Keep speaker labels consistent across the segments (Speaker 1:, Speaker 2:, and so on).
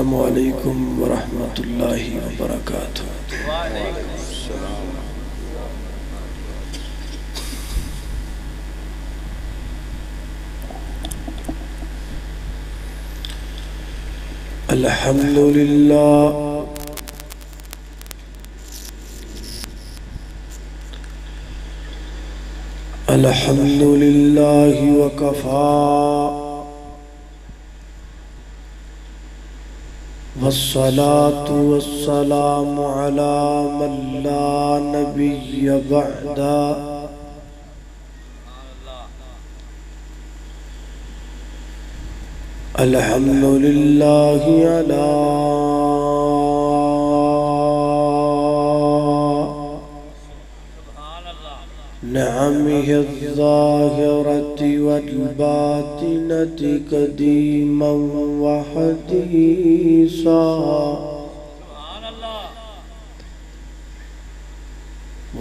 Speaker 1: السلام علیکم ورحمۃ اللہ وبرکاتہ۔
Speaker 2: وعلیکم السلام۔
Speaker 1: الحمد للہ الحمد للہ وکفی والصلاة والسلام على من لا نبی بعدا۔ الحمد للہ علی نعمه الظاهرة والباطنة قديما وحديثا،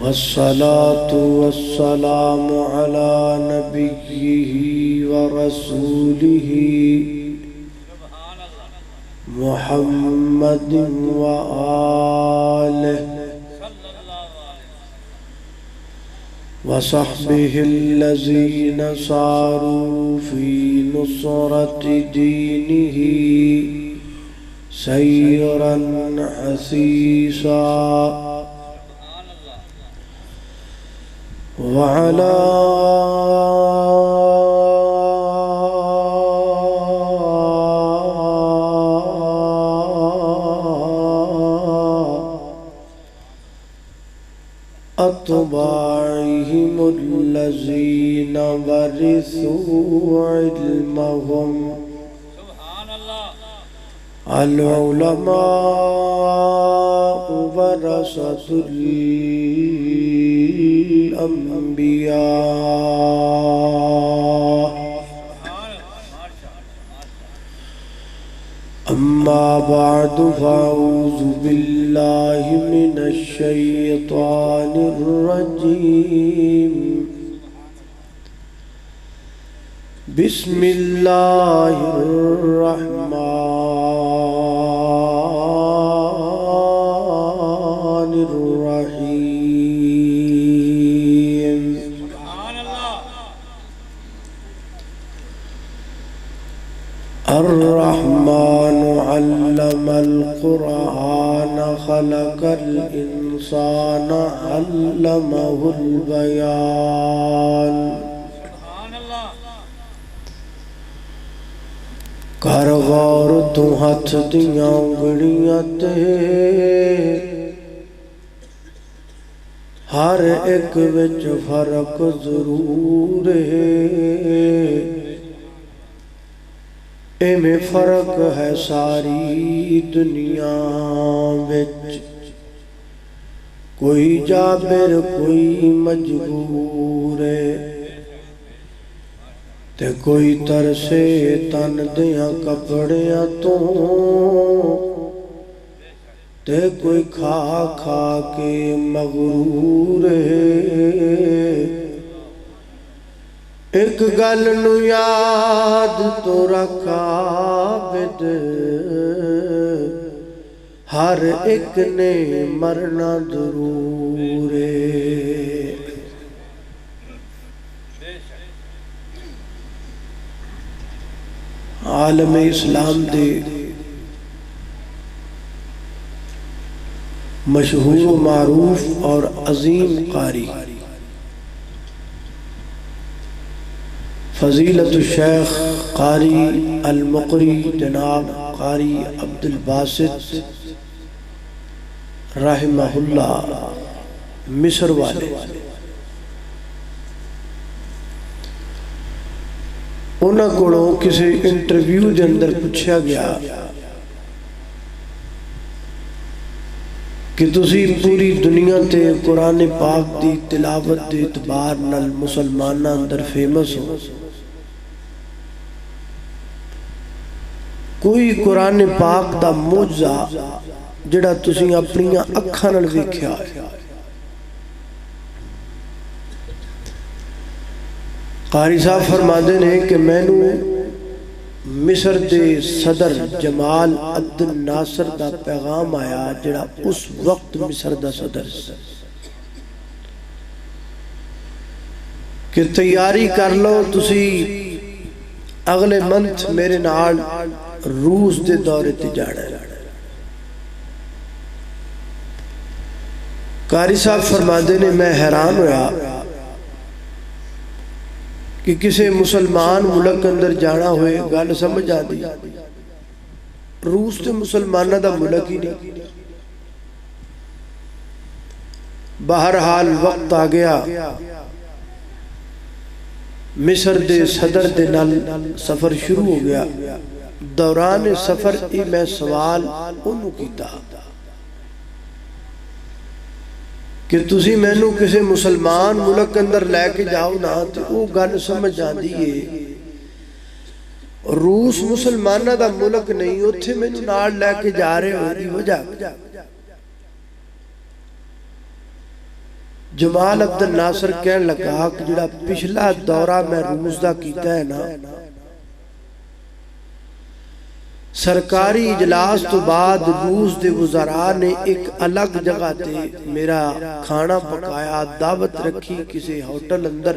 Speaker 1: والصلاة والسلام على نبيه ورسوله محمد وآله وصحبه الذين ساروا في نصرة دينه سيرا حثيثا، وعلى أتباعهم الذين ورثوا علمهم، العلماء ورثة الأنبياء، أما بعد فأعوذ بالله من الشيطان الرجيم، بسم الله الرحمن الرحيم۔ الرحمن علم القرآن خلق الإنسان علمه البيان، کر غور تو ہاتھ دیاں انگلیاں تے، ہر ایک وچ فرق ضرور ہے، میں فرق ہے ساری دنیا وچ، کوئی جابر کوئی مجبور ہے، تے کوئی ترسے تن دیاں کپڑیاں تو، تے کوئی کھا کھا کے مغرور ہے۔ ایک گل نو یاد تو رکھ عابد، ہر ایک نے مرنا ضرور ہے۔ عالم اسلام دے مشہور و معروف اور عظیم قاری فضیلت الشیخ قاری المقری جناب قاری عبد الباسط رحمہ اللہ مصر والے، انہاں کولوں کسی انٹرویو دے اندر پوچھا گیا کہ تسی پوری دنیا تے قرآن پاک دی تلاوت دے اعتبار نال مسلمانہ اندر فیمس ہو، کوئی قرآن پاک دا معجزہ جڑا تسی اپنی اکھاں نال ویکھیا ہے؟ قاری صاحب فرماندے نے کہ میں مصر دے صدر جمال عبد الناصر دا پیغام آیا جڑا اس وقت مصر دا صدر کہ تیاری کر لو تسی اگلے منتھ میرے نال روس دے دورے تے جانا ہے۔ قاری صاحب فرماندے نے میں حیران ہویا کہ کسے مسلمان ملک اندر جانا ہوئے گل سمجھ آتی، روس تے مسلمانہ دا ملک ہی نہیں۔ بہرحال وقت آ گیا، مصر دے صدر دے نال سفر شروع ہو گیا۔ دوران سفر ہی میں سوال انہوں کیتا کہ تسی مینوں کسے مسلمان ملک اندر لے کے جاؤ نا تو وہ گل سمجھ آندی ہے روس مسلمانہ دا ملک نہیں، اتھے مینوں نال لے کے جا رہے ہو دی وجہ۔ جمال عبد الناصر کہنے لگا کہ جڑا پچھلا دورہ میں روس دا کیتا ہے نا، سرکاری اجلاس تو بعد روس دے وزراء نے ایک الگ جگہ تے میرا کھانا پکایا، دعوت رکھی کسی ہوٹل اندر۔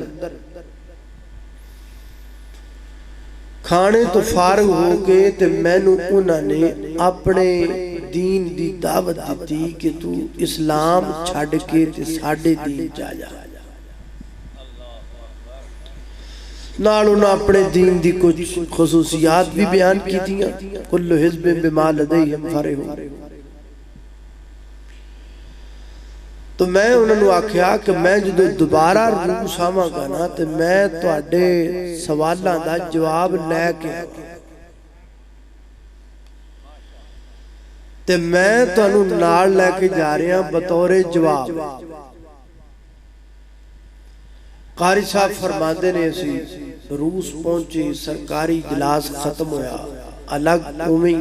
Speaker 1: کھانے تو فارغ ہو کے تے مینوں انہاں نے اپنے دین دی دعوت دیتی کہ تو اسلام چھڑ کے تے ساڑھے دین جا جا۔ نال انہاں اپنے دین دی کچھ خصوصیات بھی بیان کی دیا، کل حزب بما لدیہم فرحون۔ تو میں انہوں نے آکھیا کہ میں جدو دوبارہ روس آواں گا نا تے میں تواڈے سوالاں دا جواب لے کے تے میں تانوں نال لے کے جا رہے ہیں بطور جواب۔ قاری صاحب فرماندے نے اسی روس پہنچے، سرکاری اجلاس ختم ہویا، الگ قومی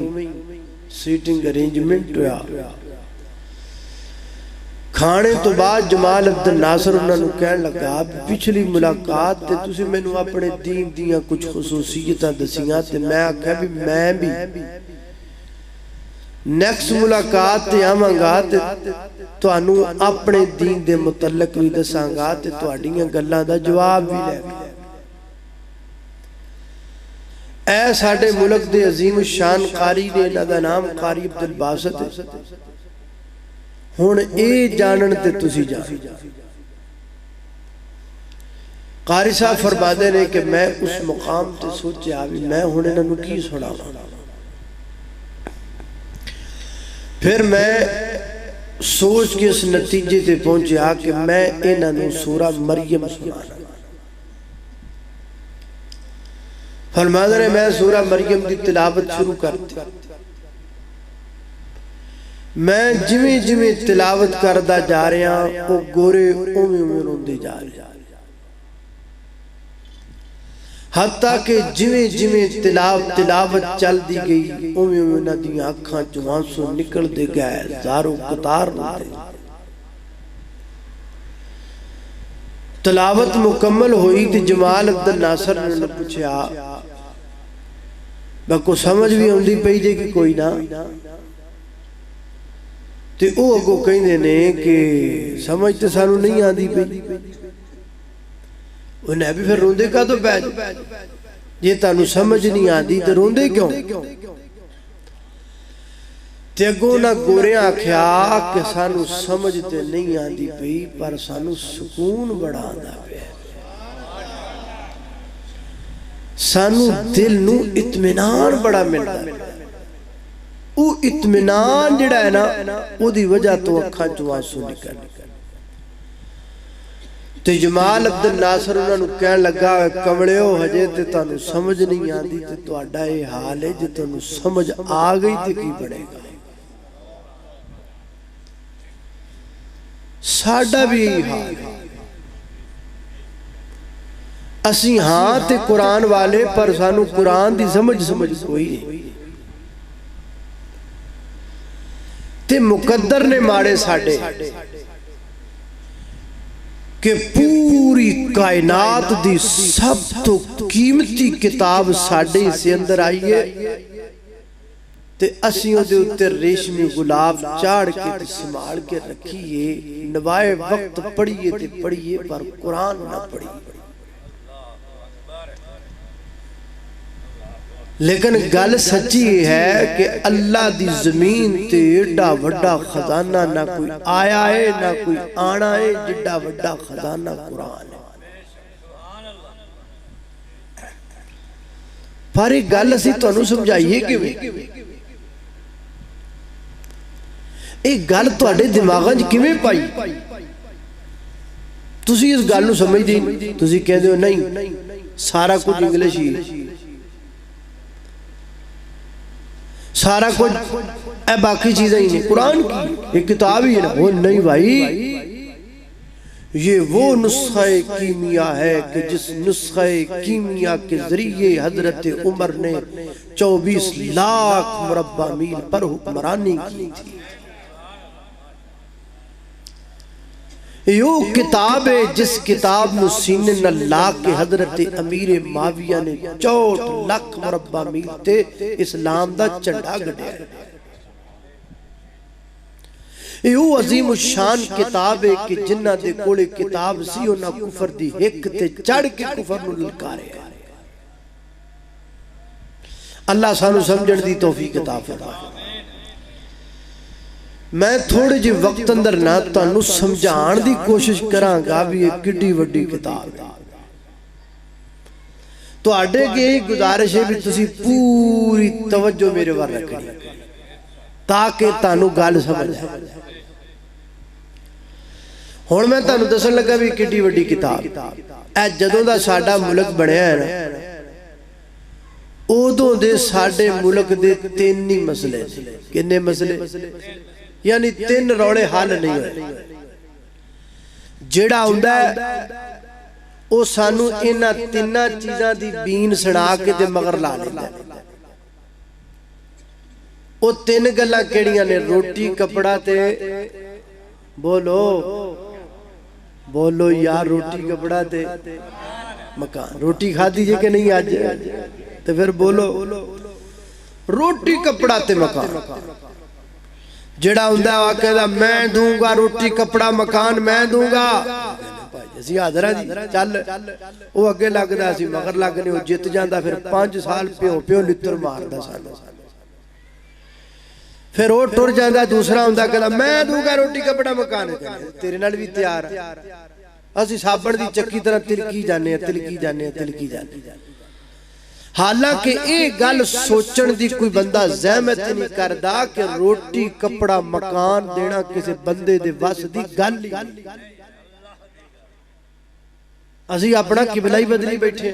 Speaker 1: سیٹنگ ارینجمنٹ ہویا۔ کھانے تو بعد جمال عبد الناصر انہوں نے کہنے لگا پچھلی ملاقات تے تسی میں نو اپنے دین دیاں کچھ خصوصیتاں دسیاں تے میں آکھا بھی میں بھی نیکس ملاقات تے آواں گا تے تانوں اپنے دین دے متعلق بھی دساں گا تے تواڈیاں گلاں دا جواب بھی لے گا۔ اے ساڈے ملک دے عظیم الشان قاری نے، انہاں دا نام قاری عبد الباسط ہے، ہن اے جانن تے تسی جان۔ قاری صاحب فرماندے نے کہ میں اس مقام تے سوچیا بھی میں ہن انہاں نوں کی سناواں۔ پھر میں سوچ کے اس نتیجے تے پہنچیا کہ میں انہاں نوں سورہ مریم سنانا۔ فرماندے نے میں سورہ مریم دی تلاوت شروع کرتی، میں جویں جویں تلاوت کردہ جا رہے ہیں وہ گورے اومیں روندے جا رہے ہیں، حتیٰ کہ جویں جویں تلاوت چل دی گئی اومیں انہاں دی آنکھاں چوں آنسو نکل دے گئے، زاروں قطار روندے۔ تلاوت مکمل ہوئی تے جمال عبد الناصر نے پوچھا کو سمجھ بھی ہوندی پئی جے کہ کوئی نہ، تے او اگوں کہندے نے کہ سمجھ تے سانوں نہیں آندی پئی۔ انہیں بھی پھر روندے کا تو پہ یہ تانوں سمجھ نہیں آندی تے روندے کیوں؟ تے اگوں نہ گورے آکھیا کہ سانوں سمجھ تے نہیں آندی پئی پر سانوں سکون بڑا آندا پیا، سانوں دل نو اطمینان بڑا ملدا ہے۔ او اطمینان جڑا ہے نا او دی وجہ تو اکھاں چوں آنسو نکل۔ تے جمال عبد الناصر انہاں نوں کہن لگا کمڑیو ہجے تے تانوں سمجھ نہیں آندی تے تہاڈا اے حال ہے جے تانوں سمجھ آ گئی تے کی بنے گا۔ ساڈا بھی یہی حال ہے، اسی ہاں تے قرآن والے پر سانوں قرآن دی سمجھ کوئی نہیں، تے مقدر نے ماڑے ساڑے کہ پورے پوری کائنات دی سب تو قیمتی کتاب ساڑھے سے اندر آئیے تے اسیوں دے اتے ریشمی گلاب چاڑ کے تے سمال کے رکھیے نوائے وقت پڑھیے تے پڑھیے پر قرآن نہ پڑھیے لیکن گل سچی ہے کہ اللہ دی زمین تے ایڈا وڈا خزانہ نہ کوئی آیا ہے نہ کوئی آنا ہے جڈا وڈا خزانہ قرآن ہے پر ایک گل اسی تو انہوں سمجھائیے کہ ایک گل تو اڈے دماغاں جی کیویں پائی تسی اس گل نو سمجھ دی تسی کہہ دے ہو نہیں سارا کچھ انگلش ہی سارا کچھ اے باقی چیزیں ہی نہیں قرآن کی ایک کتاب ہی ہے نا وہ نہیں بھائی یہ وہ نسخہ کیمیا ہے کہ جس نسخہ کیمیا کے ذریعے حضرت عمر نے 24 لاکھ مربع میل پر حکمرانی کی تھی یوں کتاب ہے جس کتاب نو سینے نہ لا کے حضرت امیر معاویہ نے 64 لاکھ مربع میل تے اسلام دا چنڈا گڑیا ہے یوں عظیم الشان کتاب ہے کہ جنہ دے کوڑے کتاب سی نہ کفر دی ایک تے چڑھ کے کفر نو للکارے اللہ سانو سمجھن دی توفیق عطا فرمائے میں تھوڑے جی وقت اندر نہ تانوں سمجھان دی کوشش کراں گا بھی ایک کڈی وڈی کتاب ہے تو آڈے کے ہی گزارش ہے بھی تسی پوری توجہ میرے وار رکھنی تاکہ تانوں گال سمجھ ہے ہون میں تانوں دسن لگا بھی کڈی وڈی کتاب اے جدوں دا ساڈا ملک بڑھیا ہے نا اودوں دے ساڈے ملک دے 3 ہی مسئلے کنے مسئلے یعنی 3 روڑے حال نہیں ہوئے جیڑا ہوندہ ہے او سانو انہ 3 چیزاں دی بین سڑا کے دے مگر لا لیتا ہے او 3 گلہ کیڑیاں نے روٹی کپڑا تے بولو یار روٹی کپڑا تے مکان روٹی کھا دیجئے کہ نہیں آج تو پھر بولو روٹی کپڑا تے مکان جڑا ہوندہ ہے وہ کہتا میں دوں گا روٹی کپڑا مکان میں دوں گا اسی حاضرہ جی چل وہ اگے لگ دا سی مگر لگنے وہ جت جاندہ پھر 5 سال پیو لتر مار دا سانا پھر وہ ٹر جاندہ دوسرا ہوندہ کہتا میں دوں گا روٹی کپڑا مکان تیرے نال بھی تیار ہے اسی سابڑ دی چکی طرح تلکی جانے حالانکہ ایک گل سوچن دی کوئی بندہ زحمت نہیں کردہ کہ روٹی کپڑا مکان دینا کسی بندے دے واس دی گل اسی اپنا قبلہ ہی بدلی بیٹھے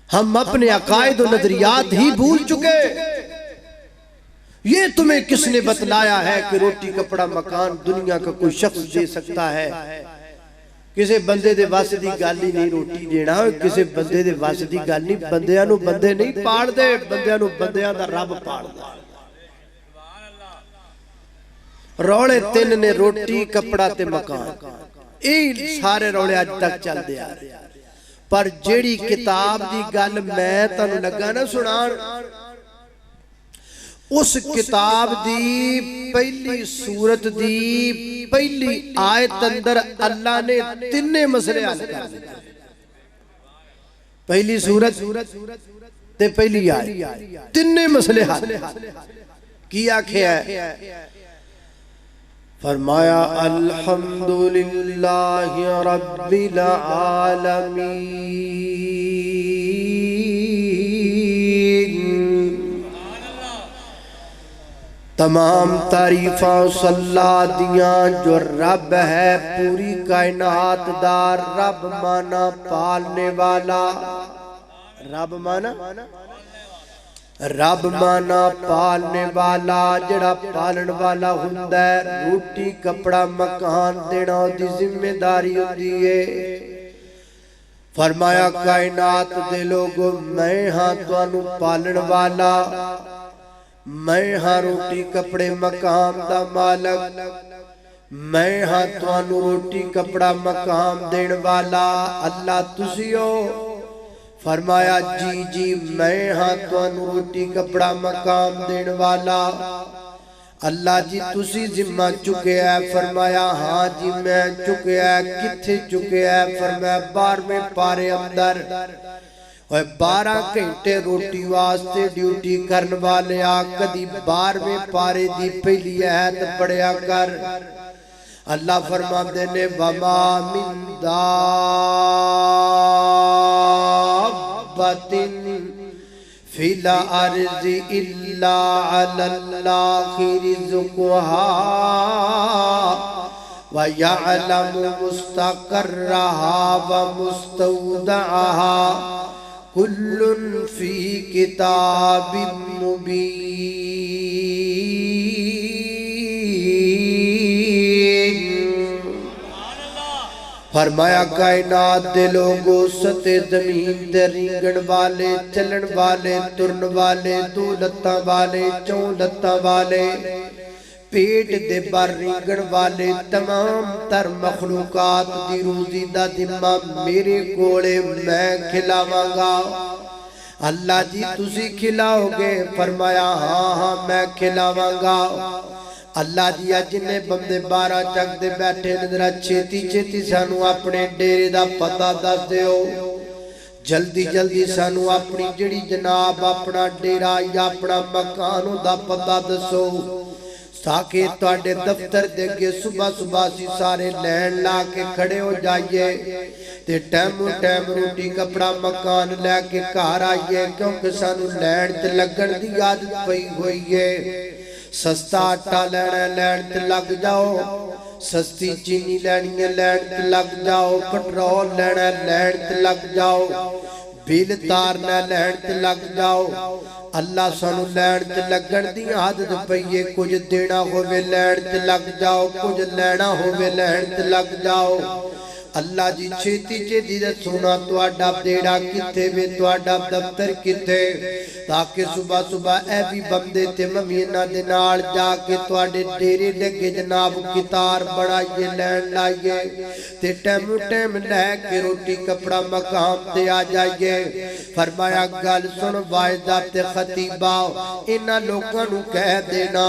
Speaker 1: ہم اپنے عقائد و نظریات ہی بھول چکے یہ تمہیں کس نے بتلایا ہے کہ روٹی کپڑا مکان دنیا کا کوئی شخص دے سکتا ہے کسی بندے دے واسطی گالی نہیں روٹی دینا کسی بندے دے واسطی گالی بندیاں نو بندے نہیں پاڑ دے بندیاں نو بندیاں دا رب پاڑ دے روڑے 3 نے روٹی کپڑا تے مکان اے سارے روڑے آج تک چل دے آ رہے پر جیڑی کتاب دی گل میں تانوں لگا نہ سنان اس کتاب دی پہلی سورت دی پہلی آیت اندر اللہ نے 3 مسئلے حل کر دے پہلی سورت تے پہلی آیت 3 مسئلے حل کیا کیا ہے فرمایا الحمدللہ رب العالمین تمام تعریفاں صلاح دیاں جو رب ہے پوری کائنات دار رب مانا پالنے والا رب مانا پالنے والا جڑا پالن والا ہوندہ ہے روٹی کپڑا مکان دینا دی ذمہ داری ہوندی ہے فرمایا کائنات دے لوگوں میں ہاں توانو پالن والا میں ہاں روٹی کپڑے مقام دا مالک میں ہاں توانو روٹی کپڑا مقام دین والا اللہ تسی ہو؟ فرمایا جی جی میں ہاں توانو روٹی کپڑا مقام دین والا اللہ جی تسی ذمہ چکے ہے؟ فرمایا ہاں جی میں چکے ہے کتھے چکے ہے؟ فرمایا 12ویں پارے اندر 12 گھنٹے روٹی واسطے ڈیوٹی کرن والے آ کدی 12ویں پارے دی پہلی آیت پڑھیا کر اللہ فرماتے نے وما من دابۃ فی الارض الا علی اللہ رزقها وَيَعْلَمُ مُسْتَقَرَّهَا وَمُسْتَوْدَعَهَا كُلٌّ فِي كِتَابٍ مُبِينٍ فرمایا کائنات دے لوگوں ستے زمین دے رینگن والے چلن والے ترن والے دو لتاں والے چون لتاں والے پیٹ دے بار رینگن والے تمام تر مخلوقات دی روزی دا ذمہ میرے کولے میں کھلاواں گا اللہ جی تسی کھلاؤ گے؟ فرمایا ہاں ہاں میں کھلاواں گا اللہ جی جنے بندے 12 چک دے بیٹھے نظرہ چھیتی چھیتی سانو اپنے ڈیرے دا پتہ دس دیو جلدی جلدی سانو اپنی جڑی جناب اپنا ڈیرہ یا اپنا مکانو دا پتہ دسو تاکہ تواڈے دفتر دے گے صبح صبح سی سارے لین لا کے کھڑے ہو جائیے تے ٹائم روٹی کپڑا مکان لے کے گھر آئیے کیونکہ سانو لین تے لگن دی عادت پئی ہوئی ہے سستا آٹا لینا لین تے لگ جاؤ سستی چینی لینی ہے لین تے لگ جاؤ پٹرول لینا لین تے لگ جاؤ بل تارنا لین تے لگ جاؤ اللہ سانو لین تے لگن دی عادت پئیے کچھ دینا ہووے لین تے لگ جاؤ کچھ لینا ہووے لین تے لگ جاؤ اللہ جی چھیتی چھیتی دے سونا تواڈا دیڑا کتے وے تواڈا دفتر کتے تاکہ صبح صبح اے بھی بندے تے ممینہ دے نال جا کے تواڈے ڈیرے لگے جناب کتار بڑھائیے لین لائیے تے ٹیم لے کے روٹی کپڑا مقام تے آ جائیے فرمایا گل سن وائدہ تے خطیبہ انہاں لوگاں نو کہہ دینا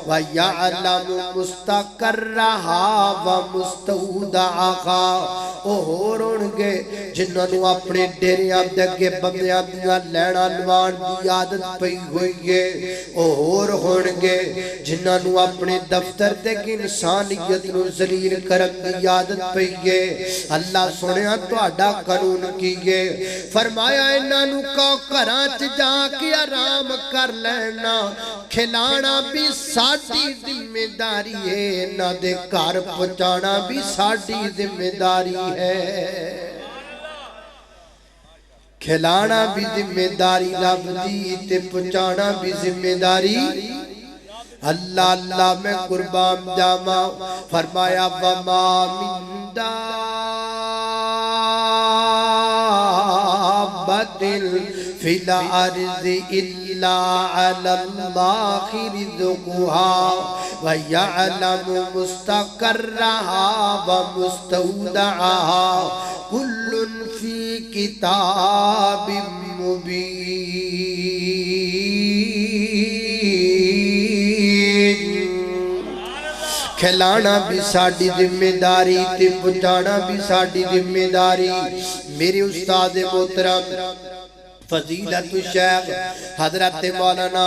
Speaker 1: وَيَعْلَمُ مُسْتَقَرَّهَا وَمُسْتَوْدَعَهَا او ہور ہونگے جنہاں نو اپنے ڈیریاں دگے بندیاں دیاں لینا لوان دی عادت پئی ہوئی ہے او ہور ہونگے جنہاں نو اپنے دفتر دگے انسانیت نو ذلیل کرن دی عادت پئی ہے اللہ سنیا تواڈا قانون کیے فرمایا انہاں نو کہو گھراں چ جا کے آرام کر لینا کھلانا بھی ساڈی ذمہ داری ہے انہاں دے گھر پہنچانا بھی ساڈی ذمہ داری ہے کھلانا بھی ذمہ داری رب دی تے پہنچانا بھی ذمہ داری اللہ اللہ میں قربان جاما فرمایا وما من دابۃ فی الارض الا علی اللہ رزقها وَيَعْلَمُ مُسْتَقَرَّهَا وَمُسْتَوْدَعَهَا كُلٌّ فِي كِتَابٍ مُبِينٍ کھلانا بھی ساڈی ذمہ داری تے پہنچانا بھی ساڈی ذمہ داری میرے استاد محترم فضیلت الشیخ حضرت مولانا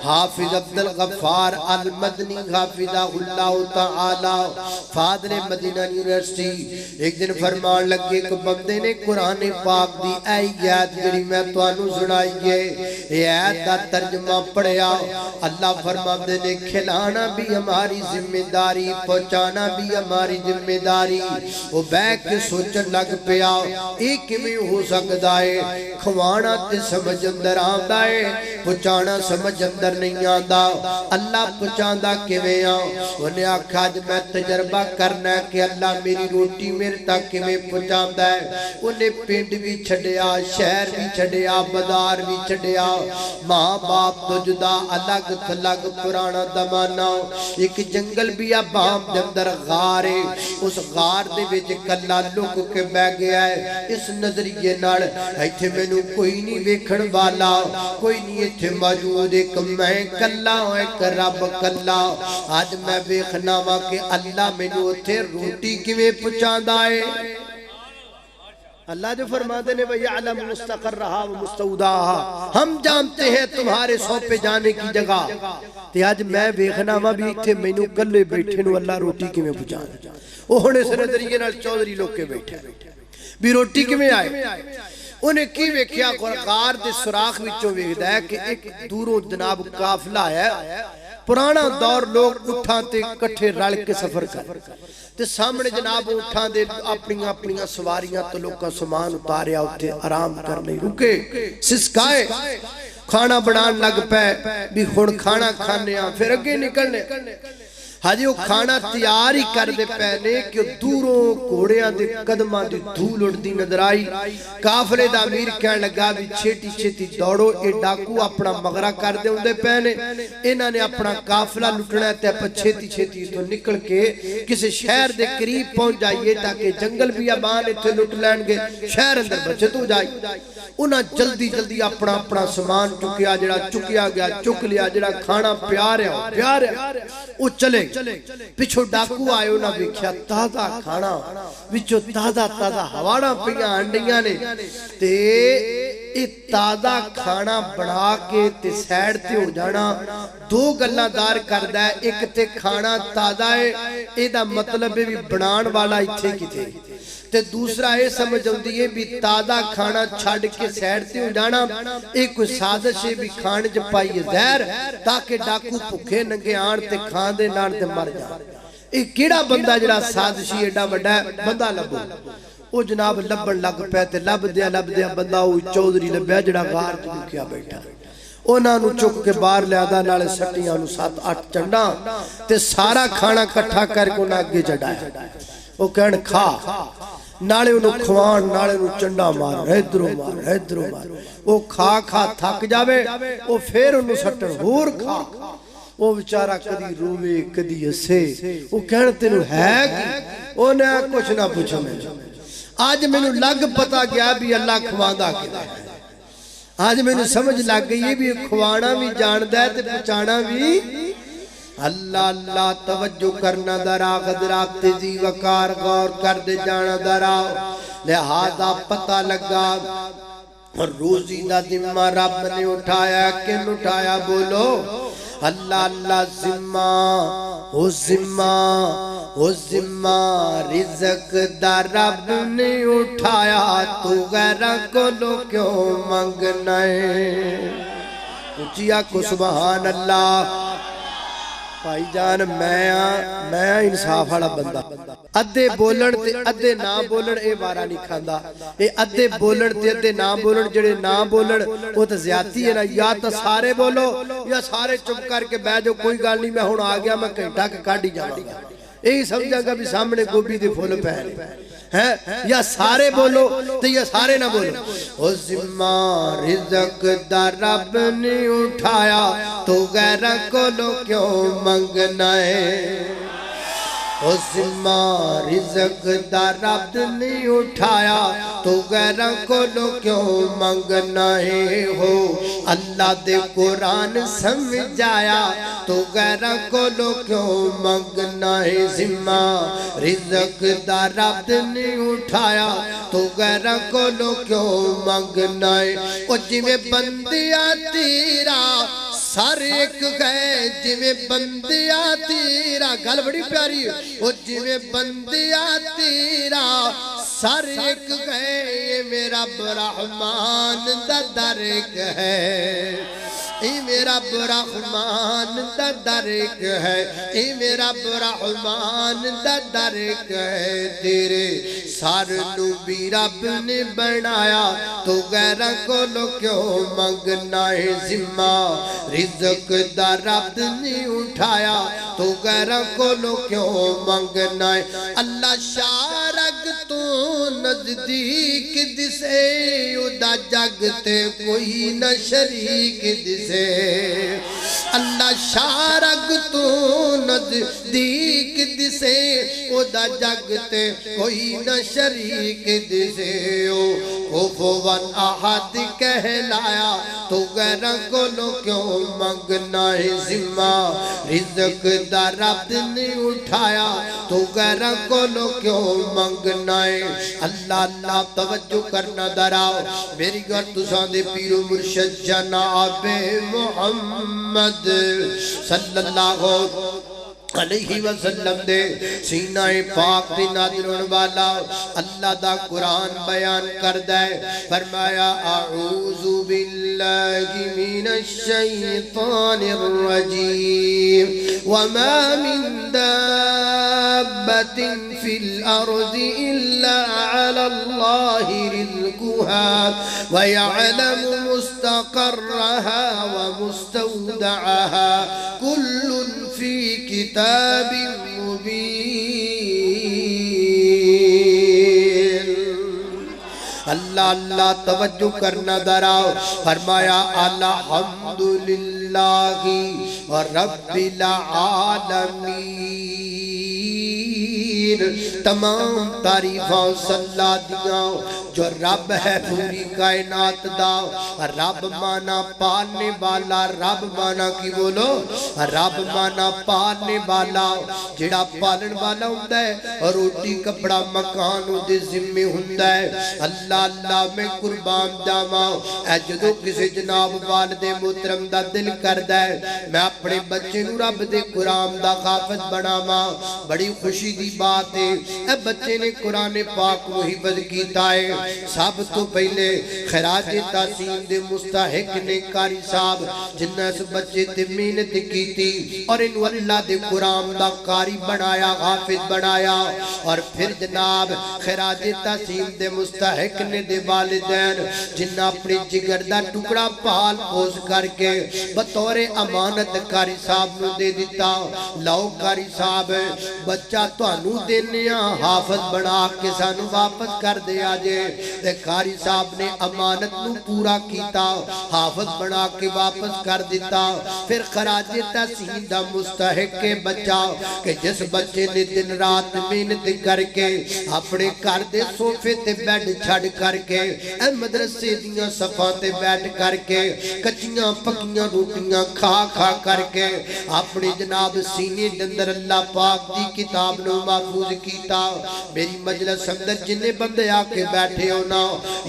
Speaker 1: حافظ عبدالغفار المدنی حافظہ اللہ تعالی فاضل مدینہ یونیورسٹی ایک دن فرمان لگے کہ بندے نے قرآن پاک دی آیت جڑی میں توانو سنائیے یہ آیت دا ترجمہ پڑھیا اللہ فرماتے نے کھلانا بھی ہماری ذمہ داری پہنچانا بھی ہماری ذمہ داری وہ بیٹھ کے سوچن لگ پیا ایک میں ہو سکتا ہے کھوانا تے سمجھ اندر آمدہ ہے پہنچانا سمجھ اندر نہیں آندا اللہ پہنچاندا کیویں آ انہیں آکھا اج میں تجربہ کرنا ہے کہ اللہ میری روٹی میرے تک کیویں پہنچاندا ہے انہیں پنڈ بھی چھڈیا شہر بھی چھڈیا بازار بھی چھڈیا ماں باپ تو جدا الگ تھلگ پرانا زمانہ ایک جنگل بھی ابام دے اندر غار ہے اس غار دے وچ کلا لک کے بیٹھ گیا ہے اس نظریے نال ایتھے مینوں کوئی نہیں ویکھن والا کوئی نہیں ایتھے موجود ایک میں کلا ایک رب کلا آج میں ویکھنا وا کہ اللہ مینوں اوتھے روٹی کیویں پہنچاندا ہے اللہ جو فرماتے ہیں وَيَعْلَمُ مُسْتَقَرَّهَا وَمُسْتَوْدَاهَا ہم جانتے ہیں تمہارے سونپے جانے کی جگہ تے آج میں ویکھنا وا بھی ایتھے مینوں کلے بیٹھے نو اللہ روٹی کیویں پہنچاندا او ہن اس نظریے نال چودھری لوگ کے بیٹھے بھی روٹی کیویں آئے انہیں کی ویکھیا غار دے سوراخ وچوں ویکھدا ہے کہ ایک دوروں جناب قافلہ ہے پرانا دور لوگ اٹھاں تے کٹھے رل کے سفر کر تے سامنے جناب اٹھاں دے اپنی سواریاں تو لوگ کا سامان اتاریا اوتھے آرام کرنے رکے سسکائے کھانا بنان لگ پے بھی ہن کھانا کھانے آ پھر اگے نکلنے ہاجی وہ کھانا تیار ہی کر دے پہنے کہ دوروں کوڑیاں دے قدمہ دے دھول اڑ دی نظر آئی کافلے دا امیر کہنے لگا بھی چھیٹی چھیٹی دوڑو اے ڈاکو اپنا مغرہ کر دے ان دے پہنے انہاں نے اپنا کافلہ لٹنا ہے تے پر چھیٹی چھیٹی تو نکل کے کسی شہر دے قریب پہنچ جائیے تاکہ جنگل بھی امان اتھے لٹ لین گے شہر اندر بچت ہو جائی انہاں جلدی جلدی اپنا سامان چکیا گیا چک لیا جڑا کھانا پیاریا وہ چلے پچھو ڈاکو آئے انہاں بیکھیا تازہ کھانا وچو تازہ ہواڑا پیاں انڈیاں نے تے اے تازہ کھانا بڑھا کے تے سیڑ تے ہو جانا دو گلہ دار کردہ ہے ایک تے کھانا تازہ ہے اے دا مطلب بھی بنان والا اتھے کی تھے تے دوسرا اے سمجھ ہوندی ہے بھی تازہ کھانا چھڑ کے سیڑتے ہو جانا ایک کوئی سازش ہے بھی کھانے جو پائیے زہر تاکہ ڈاکو پکھے ننگے آن تے کھان دے نان تے مر جا ایک کیڑا بندہ جڑا سازشی ایڈا بڑا ہے بندہ لبو او جناب لبن لگ پہتے لب دیا بندہ ہوئی چودھری لبیا جڑا غار جو کیا بیٹھا اونا نو چک کے بار لیادہ نالے سٹیاں نو 7-8 چنڈا تے سارا کھانا کٹھا کر کے انہاں آگے چڑھایا وہ کہن کھا نالے انہوں کھوان نالے انہوں چنڈا مار حیدرو مار وہ کھا تھک جاوے وہ پھر انہوں سٹن ہور کھا وہ بچارہ کدی روے کدی اسے وہ کہنتے انہوں ہے کہ وہ نیا کچھ نہ پوچھا میں آج میں انہوں لگ پتا گیا بھی اللہ کھواندہ کیا ہے آج میں انہوں سمجھ لگ گئی بھی کھوانا بھی جاندہ ہے تے پچانا بھی اللہ اللہ توجہ کرنا درا غدرات تیزی وقار غور کر دے جانا درا لہذا پتہ لگا اور روزی دا ذمہ رب نے اٹھایا کن اٹھایا بولو اللہ اللہ ذمہ رزق دا رب نے اٹھایا تو غیرہ کو لو کیوں منگنا ہے اچھیا کو سبحان اللہ بھائی جان میں انصاف والا بندہ ادھے بولن تے ادھے نہ بولن اے بارا نہیں کھاندا اے ادھے بولن تے ادھے نہ بولن جڑے نہ بولن وہ تے زیادتی ہے نا یا تو سارے بولو یا سارے چپ کر کے بیٹھ جاؤ کوئی گل نہیں میں ہن آ گیا میں گھنٹہ کے کاڈ ہی جاواں گا یہی سمجھا گا بھی سامنے گوبھی دے پھول پے ہیں یا سارے بولو تو یا سارے نہ بولو او ذمہ رزق دا رب نے اٹھایا تو غیرہ کو لو کیوں منگنا ہے او ذمہ رزق دا رب نے اٹھایا تو غیرہ کو لو کیوں منگنا ہے ہو اللہ دے قرآن سمجھایا تو غیرہ کو لو کیوں منگنا ہے ذمہ رزق دا رب نے اٹھایا تو غیرہ کو لو کیوں منگنا ہے او جی میں بندیا تیرا سر ایک گئے جی میں بندیا تیرا گل بڑی پیاری ہے او جی میں بندیا تیرا سر ایک گئے یہ میرا برحمان دا در ایک ہے اے میرا رحمان دا در ایک ہے، اے میرا رحمان دا در ایک ہے، تیرے سر نو بھی رب نے بنایا تو غیرہ کو لو کیوں منگنا ہے ذمہ، رزق دا رب نے اٹھایا تو غیرہ کو لو کیوں منگنا ہے۔ اللہ شارگ تو نزدیک دسے ادا جگتے کوئی نہ شریک دسے، اللہ شارگ تو نزدیک دسے ادا جگتے کوئی نہ شریک دسے، کفواً احد کہلایا تو غیرہ کو لو کیوں منگنا ہے ذمہ، رزق دا رب نے اٹھایا تو غیرہ کو لو کیوں منگنا ہے۔ اللہ اللہ توجہ کرنا دراؤ میری گھر تساں دے پیر و مرشد جناب محمد صلی اللہ علیہ وسلم دے سینہ پاک دی نازل ہونے والا اللہ دا قرآن بیان کردہ ہے، فرمایا اعوذ باللہ من الشیطان الرجیم وما من دابت فی الارض الا علی اللہ رزقها ویعلم مستقرها ومستودعها کل فی کتاب مبین۔ اللہ اللہ توجہ کرنا دراؤ، فرمایا الحمدللہ رب العالمین، تمام تعریفاں صلاح دیاں جو رب ہے پوری کائنات دا، رب مانا پالنے والا، رب مانا کی بولو، رب مانا پالنے والا، جڑا پالن والا ہوندہ ہے روٹی کپڑا مکان دے ذمہ ہوندہ ہے۔ اللہ اللہ میں قربان جاواں، اے جدو کسی جناب والد محترم دا دل کردہ ہے میں اپنے بچے نو رب دے قرآن دا حافظ بناواں، بڑی خوشی دی بات ہے۔ اے بچے نے قرآن پاک کو حفظ کیتا ہے، سب تو پہلے خراج تحسین دے مستحق نے کاری صاحب جنہ اس بچے تے محنت کی تھی اور انہوں اللہ دے قرآن دا کاری بنایا، حافظ بنایا، اور پھر جناب خراج تحسین دے مستحق نے دے والدین جنہ اپنی جگر دا ٹکڑا پال پوز کر کے بطور امانت کاری صاحب نو دے دیتا، لاؤ کاری صاحب بچہ تو انو دینیا حافظ بنا کے سانو واپس کر دیا جے، کاری صاحب نے امانت نو پورا کیتا، حافظ بنا کے واپس کر دیتا۔ پھر خراج تحسین دا مستحق کے بچہ کہ جس بچے نے دن رات محنت کر کے اپنے گھر دے صوفے تے بیٹھ چھڑ کر کے اے مدرسے دیاں صفاں تے بیٹھ کر کے کچیاں پکیاں روٹیاں کھا کھا کر کے اپنے جناب سینے دندر اللہ پاک دی کتاب نو محفوظ کیتا۔ میری مجلس اندر جنہیں بندے آکے بیٹھے ہونا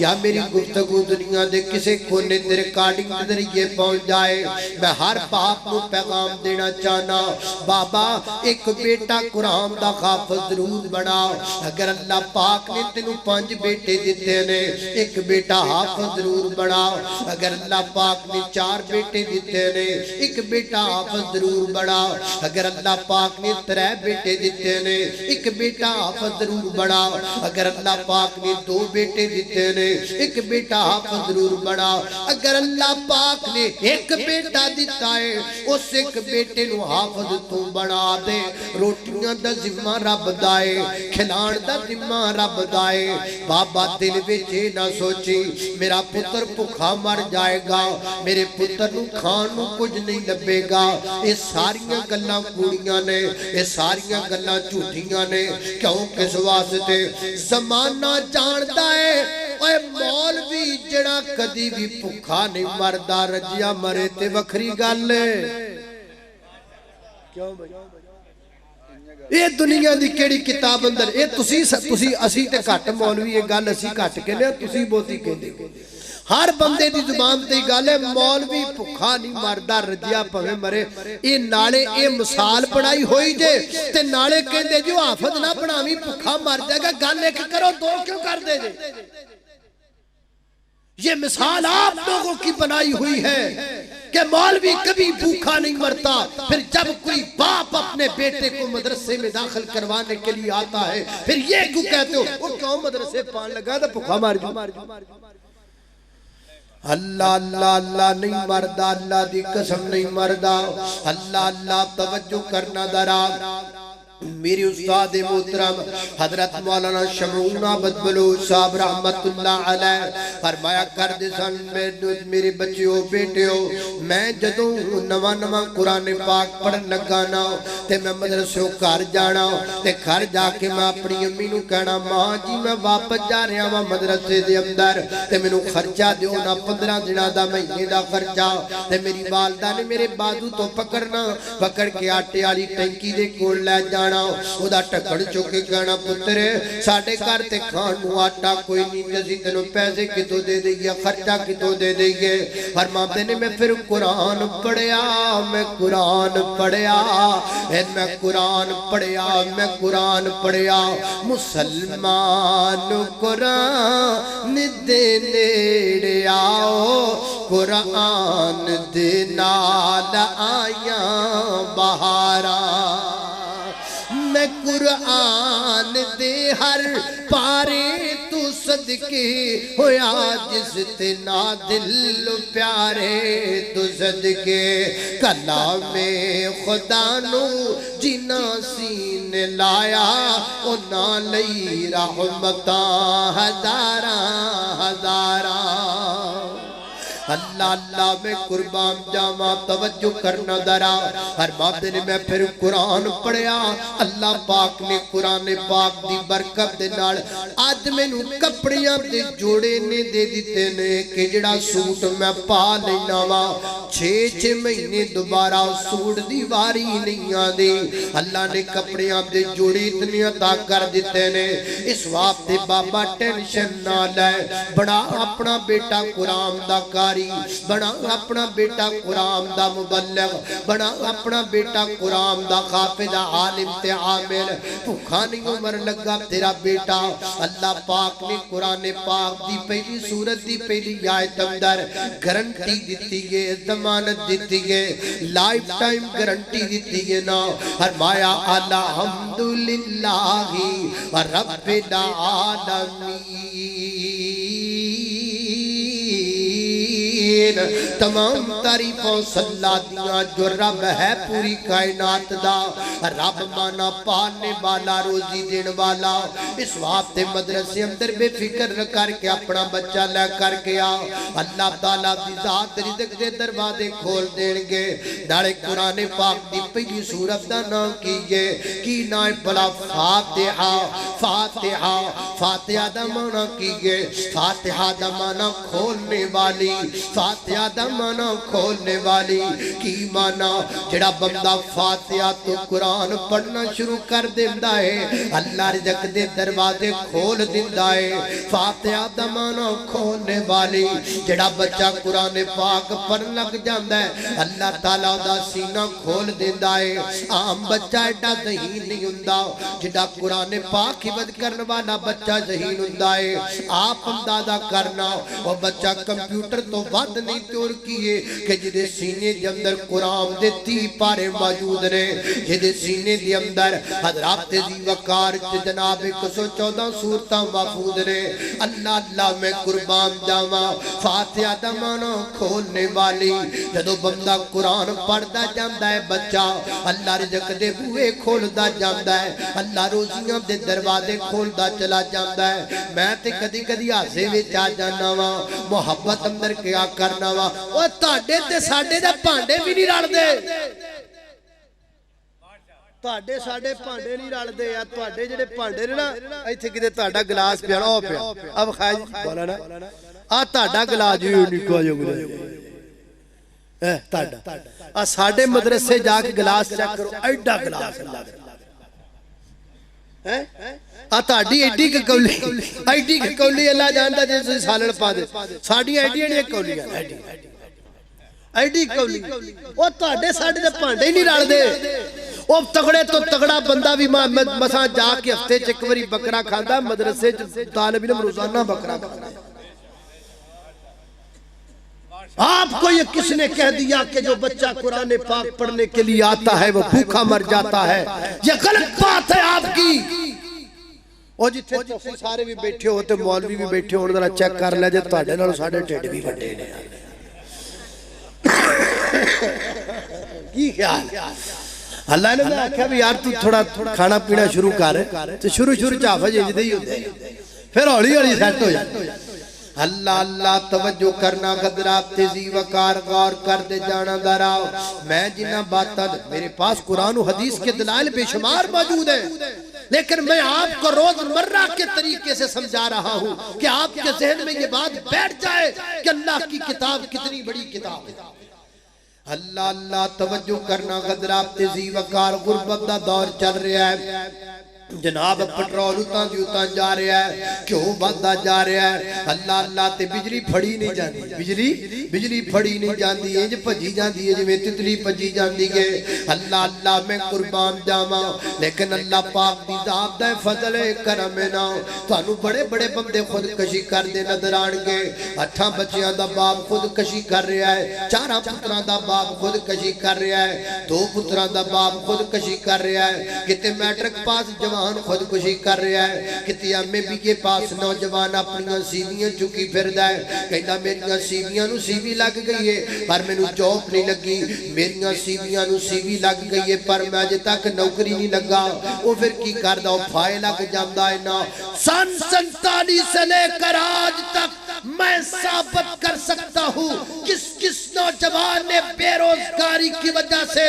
Speaker 1: یا میری گفتگو دنیا دے کسے کونے دے ریکارڈنگ ذریعے پہنچ جائے، میں ہر باپ کو پیغام دینا چاہنا، بابا ایک بیٹا قرآن دا حافظ ضرور بنا۔ اگر اللہ پاک نے تینوں 5 بیٹے دیتے نے ایک بیٹا حافظ ضرور بنا، اگر اللہ پاک نے 4 بیٹے دیتے نے ایک بیٹا حافظ ضرور بنا، اگر اللہ پاک نے 3 بیٹے دیتے نے ایک بیٹا حافظ ضرور بنا، اگر اللہ پاک نے 2 بیٹے دیتے نے ایک بیٹا حافظ ضرور بنا، اگر اللہ پاک نے ایک بیٹا دیتا ہے اس ایک بیٹے نو حافظ تو بنا دے، روٹیاں دا ذمہ رب دائے، کھلان دا ذمہ رب دائے۔ بابا دل وچے نہ سوچی میرا پتر بھوکا مر جائے گا، میرے پتر نو کھان نو کچھ نہیں لبے گا، یہ ساریاں گلاں کوڑیاں نے، یہ ساریاں گلاں جھوٹیاں نے، کیوں کس واسطے زمانہ جانتا ہے اے مولوی جڑا کدی بھی بھوکا نہیں مردا رجیا مرے تے وکھری گل ہے۔ کیوں بھائی یہ دنیا دی کیڑی کتاب اندر یہ تسی اسی تے گھٹ مولوی یہ گل اسی گھٹ کہنے تسی بہتی کہندے، ہر بندے دی زبان تے گل ہے مولوی بھوکا نہیں مردا رجیا پویں مرے، یہ نالے یہ مثال بنائی ہوئی جے تے نالے کہندے جو حافظ نہ بناویں بھوکا مر جائے گا، گل ایک کرو 2 کیوں کر دے جے؟ یہ مثال آپ لوگوں کی بنائی ہوئی ہے کہ مولوی کبھی بھوکا نہیں مرتا. پھر جب کوئی باپ اپنے بیٹے کو مدرسے میں داخل کروانے کے لیے آتا ہے پھر یہ کیوں کہتے ہو وہ کیوں مدرسے پان لگا تھا بھوکا مار جو. اللہ اللہ اللہ نہیں مردہ, اللہ دی قسم نہیں مردہ. اللہ اللہ توجہ کرنا درا. میری استاد محترم حضرت مولانا شمعون احمد بلوچ صاحب رحمت اللہ علیہ فرمایا کر دے سن میرے بچیو بیٹیو, میں جدوں نواں نواں قرآن پاک پڑھن لگا نا تے میں مدرسے گھر جانا تے گھر جا کے میں اپنی امی نو کہنا ماں جی میں واپس جا رہا ہاں مدرسے دے اندر تے مینوں خرچہ دیو نا 15 دناں دا مہینے دا خرچہ. تے میری والدہ نے میرے بازو تو پکڑنا, پکڑ کے آٹے والی ٹینکی دے کول لے جانا, او دا ٹکڑ چوکے کہنا پترے ساڑھے کار تے کھانو آٹا کوئی نہیں جیسی تنوں پیسے کتو دے دے گیا خرچہ کتو دے دے گئے. فرماتے نے میں پھر قرآن پڑھیا, میں قرآن پڑھیا, میں قرآن پڑھیا, میں قرآن پڑھیا. مسلمان قرآن دے نیڑے آؤ, قرآن دے نال آیاں بہارا. میں قرآن دے ہر پارے تو صدقے ہویا جس تے نا دل پیارے تو صدقے. کلام خدا نو جنا سین لایا او نا لئی رحمتاں ہزاراں ہزاراں. اللہ اللہ میں قربان جاواں توجہ کرنا درا. فرماتے نے میں پھر قرآن پڑھیا. اللہ پاک نے قرآن پاک دی برکت دے نال آج مینوں کپڑیاں دے جوڑے نے دے دیتے نے کہ جڑا سوٹ میں پا لینا وا 6 مہینے دوبارہ سوٹ دی واری نہیں آندی. اللہ نے کپڑیاں دے جوڑے اتنی عطا کر دیتے نے. اس واسطے بابا ٹینشن نہ لے, بڑا اپنا بیٹا قرآن دا کاری, بنا اپنا بیٹا قرآن دا مبلغ, بنا اپنا بیٹا قرآن دا حافظ عالم تے عامل. بھوکھانی عمر لگا تیرا بیٹا. اللہ پاک نے قرآن پاک دی پہلی سورت دی پہلی آیت اندر گارنٹی دیتی ہے, ضمانت دیتی ہے, لائف ٹائم گارنٹی دیتی ہے نا. فرمایا الحمدللہ رب العالمین, تمام تعریفوں صلاح دیاں جو رب ہے پوری کائنات دا. رب مانا پالنے والا, روزی دین والا. اس واسطے مدرسے اندر بے فکر کر کے اپنا بچہ لے کر گیا. اللہ تعالیٰ دی ذات رزق دے دروازے کھول دیں گے. نالے قرآن پاک دی پہلی سورت دا نام کیجئے کی نام بلا فاتحہ. فاتحہ فاتحہ دا مانا کیجئے, فاتحہ دا مانا کھولنے والی, فاتحہ دا مانا کھولنے والی. کی مانا جڑا بندہ فاتحہ تو قرآن پڑھنا شروع کر دیندہ ہے اللہ رزق دے دروازے کھول دیندہ ہے. فاتحہ دا مانا کھولنے والی. جڑا بچہ قرآن پاک پڑھ لگ جاندہ ہے اللہ تعالیٰ دا سینہ کھول دیندہ ہے. عام بچہ ایڈا ذہین نہیں ہوندہ, جڑا قرآن پاک حفظ کرنے والا بچہ ذہین ہوندہ ہے. آپ اندازہ کرنا وہ بچہ کمپیوٹر تو ود نہیں توڑ کیے کہ جدے سینے دے اندر قرآن دے 30 پارے موجود نے, جدے سینے دے اندر حضرات دی وقار جناب 114 سورتاں محفوظ نے. اللہ اللہ میں قربان جاواں. فاتحہ دا مانا کھولنے والی. جدو بندہ قرآن پڑھدا جاندا ہے بچہ اللہ رزق دے بوئے کھولدا جاندا ہے, اللہ روزیاں دے دروازے کھولدا چلا جاندا ہے. میں تے کدی کدی ہاسے وچ آ جانا وا, محبت اندر کیا کرنا وا. او تہاڈے تے ساڈے دے بھانڈے بھی نہیں رل دے, تہاڈے ساڈے بھانڈے نہیں رل دے. تہاڈے جڑے بھانڈے نے نا ایتھے کتے تہاڈا گلاس پیا او پیا اب خاج بولا نا آ تہاڈا گلاس جو نکو جو اے تہاڈا آ ساڈے مدرسے جا کے گلاس چیک کرو ایڈا گلاس اللہ دے تہاڈی ایڈی کولی, ایڈی کولی اللہ جاندا جے سالن پا دے. ساڈی ایڈی ایڈی کولیاں ایڈی کولی. او تہاڈے ساڈے تے بھانڈے ہی نہیں رل دے. او تگڑے تو تگڑا بندہ بھی مساں جا کے ہفتے چ ایک واری بکرا کھاندا, مدرسے چ طالب علم روزانہ بکرا کھاندا. آپ کو یہ کس نے کہہ دیا کہ جو بچہ قرآن پاک پڑھنے کے لیے آتا ہے وہ بھوکا مر جاتا ہے؟ یہ غلط بات ہے آپ کی۔ اور جتنے چوکسی سارے بھی بیٹھے ہوتے، مولوی بھی بیٹھے ہونے، ذرا چیک کر لے جائے تواڈے نال ساڈے ٹھڈ بھی وڈے نے۔ کی خیال ہے؟ اللہ نے کہا بھی یار تو تھوڑا کھانا پینا شروع کر، تو شروع چافج اجدے ہی ہوتے ہیں، پھر ہولی ہولی سیٹ ہو جاتے۔ اللہ اللہ توجہ کرنا، قدرات تیزی وقار غور کر دے جانا دراؤ۔ میں جنہ باتاں میرے پاس قرآن و حدیث کے دلائل بے شمار موجود ہیں، لیکن میں آپ کو روز مرہ کے طریقے سے سمجھا رہا ہوں کہ آپ کے ذہن میں یہ بات بیٹھ جائے کہ اللہ کی کتاب کتنی بڑی کتاب ہے۔ اللہ اللہ توجہ کرنا، قدرات تیزی وقار غربت دا دور چل رہا ہے، جناب پٹرول اتاں دی اتاں جا رہا ہے، کیوں بندہ جا رہا ہے؟ اللہ اللہ تے بجلی پھڑی نہیں جاندی، بجلی پھڑی نہیں جاندی، انج پجی جاندی ہے جویں تتلی پجی جاندی ہے۔ اللہ اللہ میں قربان جاواں، لیکن اللہ پاک دی ذات دا فضل کرم نہ تانوں بڑے بڑے بندے خودکشی کردے نظر آن گے۔ 8 بچیاں دا باپ خودکشی کر رہا ہے، 4 پتراں دا باپ خودکشی کر رہا ہے، 2 پتراں دا باپ خودکشی کر رہا ہے، کتے میٹرک پاس جوان خودکشی کر رہا ہے، کتی ایم بی کے پاس نوجوان اپنی سیویاں چکی پھردا ہے، کہنا میری سیویاں نو سیوی لگ گئی ہے پر مینوں جاب نہیں لگی، میری سیویاں نو سیوی لگ گئی ہے پر میں اجے تک نوکری نہیں لگا۔ وہ پھر کی کردا، وہ پھائے لگ جاندا ہے نا۔ سن 47 سے لے کر آج تک میں ثابت کر سکتا ہوں کس کس نوجوان نے بے روزگاری کی وجہ سے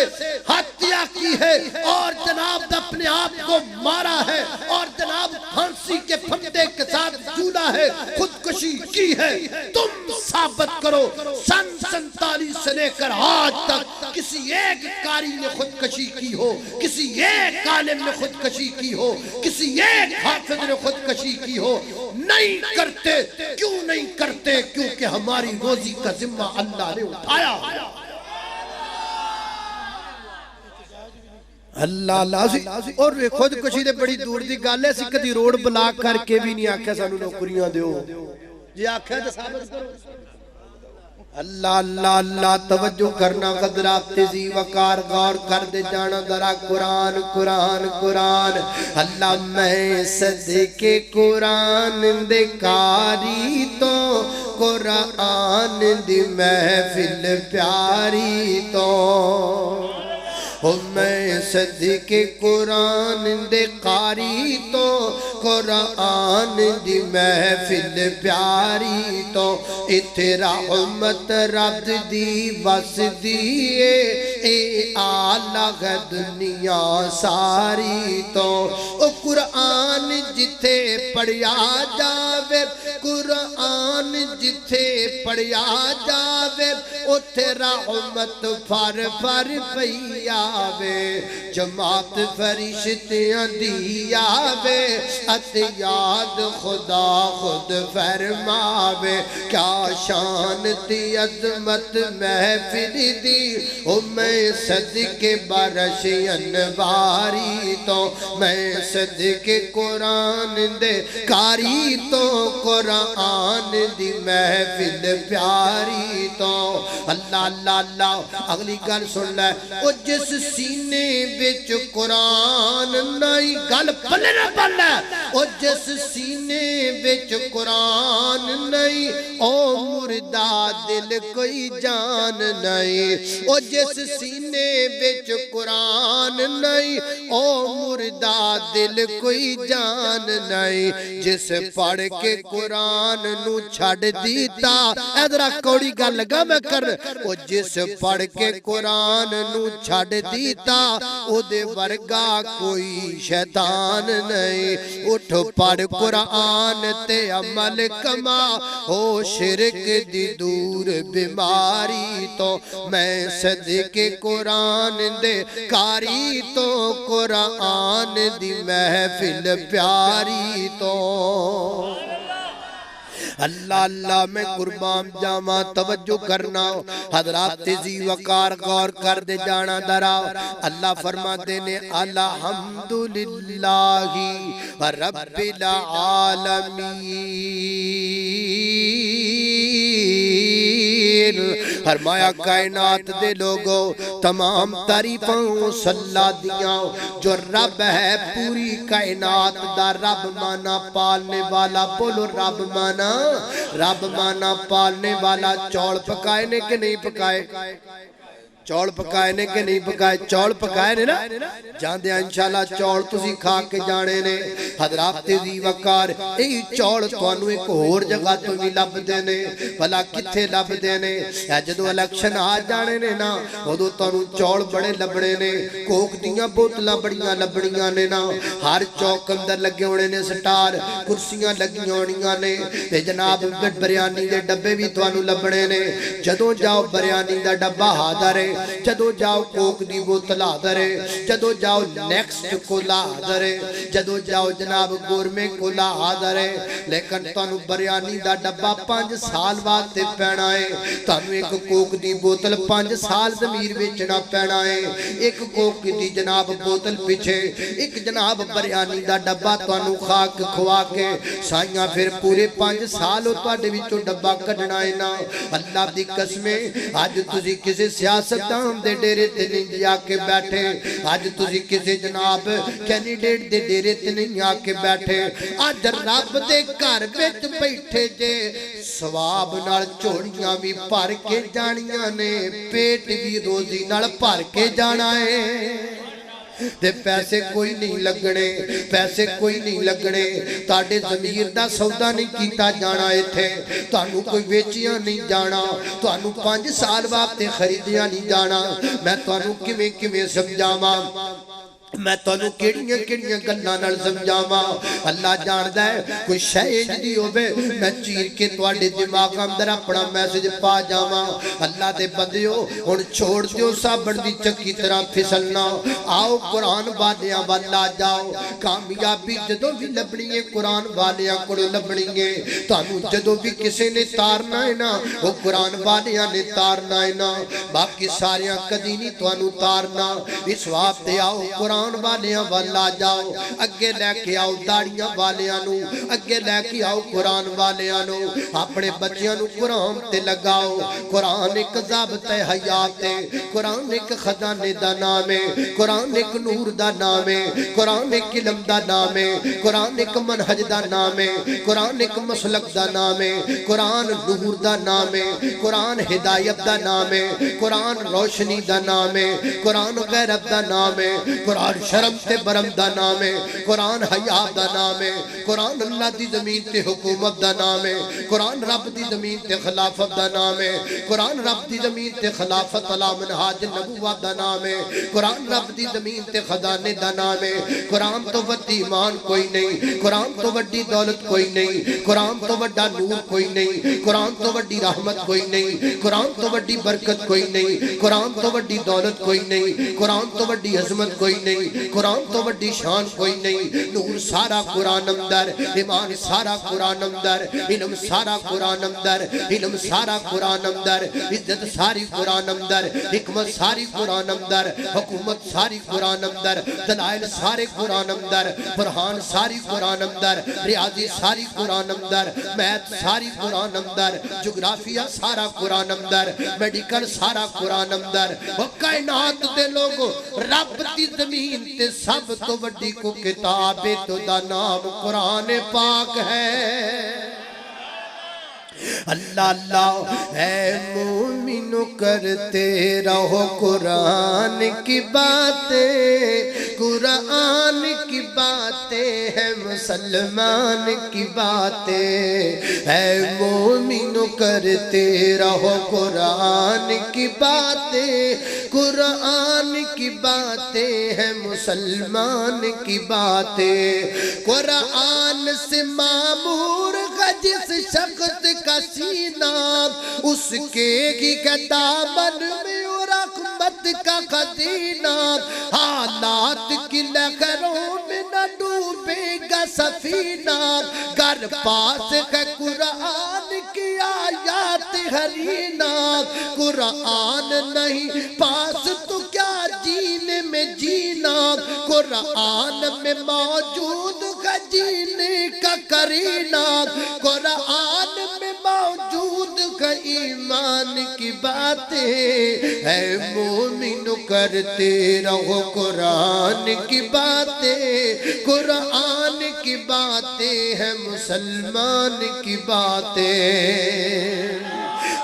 Speaker 1: ہتیا کی ہے اور جناب اپنے آپ کو مارا ہے اور جناب پھانسی کے پھندے کے ساتھ جھولا ہے، خودکشی کی ہے۔ تم ثابت کرو سن 47 سے لے کر آج تک کسی ایک قاری نے خودکشی کی ہو، کسی ایک عالم نے خودکشی کی ہو، کسی ایک حافظ نے خودکشی کی ہو؟ نہیں کرتے۔ کیوں نہیں کرتے؟ کیونکہ ہماری روزی کا ذمہ اللہ نے اٹھایا۔ اللہ اللہ اور خودکشی دے بڑی دور دی گل ہے، اسی کدی روڈ بلاک کر کے بھی نہیں آکھیا سانوں نوکریاں دیو، جی آکھیا تے ثابت کرو۔ اللہ اللہ اللہ توجہ کرنا، قدرات تیزی وقار غور کر دے جانا ذرا قرآن قرآن قرآن۔ اللہ میں صدقے قرآن دے کاری تو قرآن دی محفل پیاری تو، میں صدقے قرآن دے قاری تو قرآن دی محفل پیاری تو، اتھے رحمت رب دی بس دیئے اے آلہ ہے دنیا ساری تو۔ او قرآن جتھے پڑھیا جاوے، قرآن جتھے پڑھیا جاوے، اتھے رحمت فر فر پئی آوے، جماعت فرشتیاں دی آوے، ات یاد خدا خود فرماوے۔ کیا شان تی عظمت محفل دی، او میں صدقے برش انواری تو، میں صدقے قرآن دے کاری تو قرآن دی محفل پیاری تو۔ اللہ اللہ اللہ اگلی گل سن لے، او جس سینے بچ قرآن نہیں، گل پلے نہ پلے، او جس سینے بچ قرآن نہیں، او مردہ دل کوئی جان نہیں۔ او جس سینے بچ قرآن نہیں، او مردہ دل کوئی جان نہیں۔ جس پڑھ کے قرآن نو چھڑ دیتا، ادھرا کوڑی گل لگا میں کر، او جس پڑھ کے قرآن نو چھڑ دیتا، او دے ورگا کوئی شیطان نہیں۔ اٹھ پڑھ قرآن تے عمل کما، او شرک دی دور بیماری تو، میں صدقے قرآن دے کاری تو قرآن دی محفل پیاری تو۔ اللہ اللہ میں قربان جاما، توجہ کرنا، حضرات تیزی وقار غور کر دے جانا درا۔ اللہ فرما دینے الحمدللہ رب العالمین دین فرمایا کائنات دے لوگو تمام تعریفوں صلی دیاں جو رب ہے پوری کائنات دا رب مانا پالنے والا بولو رب مانا پالنے والا چول پکائے نے کہ نہیں پکائے چول پکائے نے کہ نہیں پکائے چول پکائے نے نا جاندے انشاءاللہ چول تسی کھا کے جانے نے حضرات دی وقار ای چول توانو ایک اور جگہ تو بھی لب دینے بھلا کتھے لب دینے یا جدو الیکشن آ جانے نے نا وہ دو توانو چول بڑے لبڑے نے کوک دیاں بوتلا بڑیاں لبڑیاں نے نا ہر چوک اندر لگے ہونے نے سٹار کرسیاں لگی ہونیاں نے تے جناب بریانی دے ڈبے بھی توانو لبڑے نے جدو جاؤ بریانی دا ڈبا حاضر ہے جدو جاؤ کوک دی بوتل حاضر ہے جدو جاؤ نیکسٹ کولا حاضر ہے جدو جاؤ جناب گورمے کولا حاضر ہے لیکن تانو بریانی دا ڈبا 5 سال بعد تے پینا ہے تانو ایک کوک دی بوتل 5 سال ضمیر وچنا پینا ہے ایک کوک دی جناب بوتل پیچھے ایک جناب بریانی دا ڈبا تانو خاک کھوا کے سائیاں پھر پورے 5 سال ہو تواڈے وچوں ڈبا کڈنا ہے نا اللہ دی قسمیں آج تسی کسی سیاست دان دے ڈیرے تے نہیں جا کے بیٹھے آج تسی کسی جناب کینیڈیٹ دے ڈیرے تے نہیں آ کے بیٹھے آج رب دے گھر وچ بیٹھے جے ثواب نال چوڑیاں بھی بھر کے جانیاں نے پیٹ بھی روزی نال بھر کے جانا ہے تے پیسے کوئی نہیں لگنے تاڑے ضمیر دا سودا نہیں کیتا جانا ایتھے تانو کوئی ویچیاں نہیں جانا تانو 5 سال واسطے خریدیاں نہیں جانا میں تانو کیویں سمجھاواں میں تانوں کیڑیاں گلاں نال سمجھاواں اللہ جاندا ہے کوئی شے جدی ہوے میں چیر کے تواڈے دماغ اندر اپنا میسج پا جاواں اللہ دے بندیو ہن چھوڑ دیو سابڑ دی چکی طرح پھسلنا آؤ قرآن والیاں والا جاؤ کامیابی جدوں بھی لبنی ہے قرآن والیاں کولوں لبنی ہے تانوں جدوں بھی کسے نے تارنا ہے نا وہ قرآن والیاں نے تارنا ہے نا باقی ساریاں کدی نہیں تانوں تارنا اس واسطے آؤ قرآن والیاں والا جاؤ اگے لے کے آؤ داڑیاں والیاں نو اگے لے کے آؤ قرآن والیاں نو اپنے بچیاں نو قرآن تے لگاؤ قرآن ایک ضابط حیات ہے قرآن ایک خزانے دا نام ہے قرآن ایک نور دا نام ہے قرآن ایک علم دا نام ہے قرآن ایک منہج دا نام ہے قرآن ایک مسلک دا نام ہے قرآن نور دا نام ہے قرآن ہدایت دا نام ہے قرآن روشنی دا نام ہے قرآن غیرت دا نام ہے قرآن شرم تے برم دا نام ہے قرآن حیا دا نام ہے قرآن اللہ دی زمین تے حکومت دا نام ہے قرآن رب دی زمین تے خلافت دا نام ہے قرآن رب دی زمین تے خلافت علی منہاج نبوت دا نام ہے قرآن رب دی زمین تے خزانے دا نام ہے قرآن تو وڈی ایمان کوئی نہیں قرآن تو وڈی دولت کوئی نہیں قرآن تو وڈا نور کوئی نہیں قرآن تو وڈی رحمت کوئی نہیں قرآن تو وڈی برکت کوئی نہیں قرآن تو وڈی دولت کوئی نہیں قرآن تو وڈی عظمت کوئی نہیں قرآن تو وڈی شان کوئی نہیں نور سارا قرآن اندر ایمان سارا قرآن اندر علم سارا قرآن اندر علم سارا قرآن اندر عزت ساری قرآن اندر حکمت ساری قرآن اندر حکومت ساری قرآن اندر دلائل سارے قرآن اندر برہان ساری قرآن اندر ریاضی ساری قرآن اندر میتھ ساری قرآن اندر جغرافیہ سارا قرآن اندر میڈیکل سارا قرآن اندر وہ کائنات دے لوگوں رب دی زمین تے سب تو وڈی کو کتاب تو دا نام قرآن پاک ہے اللہ اللہ اے مومنو کرتے رہو قرآن کی باتیں قرآن کی باتیں ہے مسلمان کی باتیں اے مومنو کرتے رہو قرآن کی باتیں قرآن کی باتیں ہے مسلمان کی باتیں قرآن سے معمور جس شخص کا سینہ اس کے دامن میں اور رحمت کا خزینہ حالات کی لہروں میں نہ ڈوبے گا سفینہ گر پاس ہے قرآن کی آیات حرینہ قرآن نہیں پاس تو کیا جینے میں جینا قرآن میں موجود ہے جینے کا کرینہ قرآن میں موجود کا ایمان کی باتیں اے مومن کرتے رہو قرآن کی باتیں قرآن کی باتیں ہیں مسلمان کی باتیں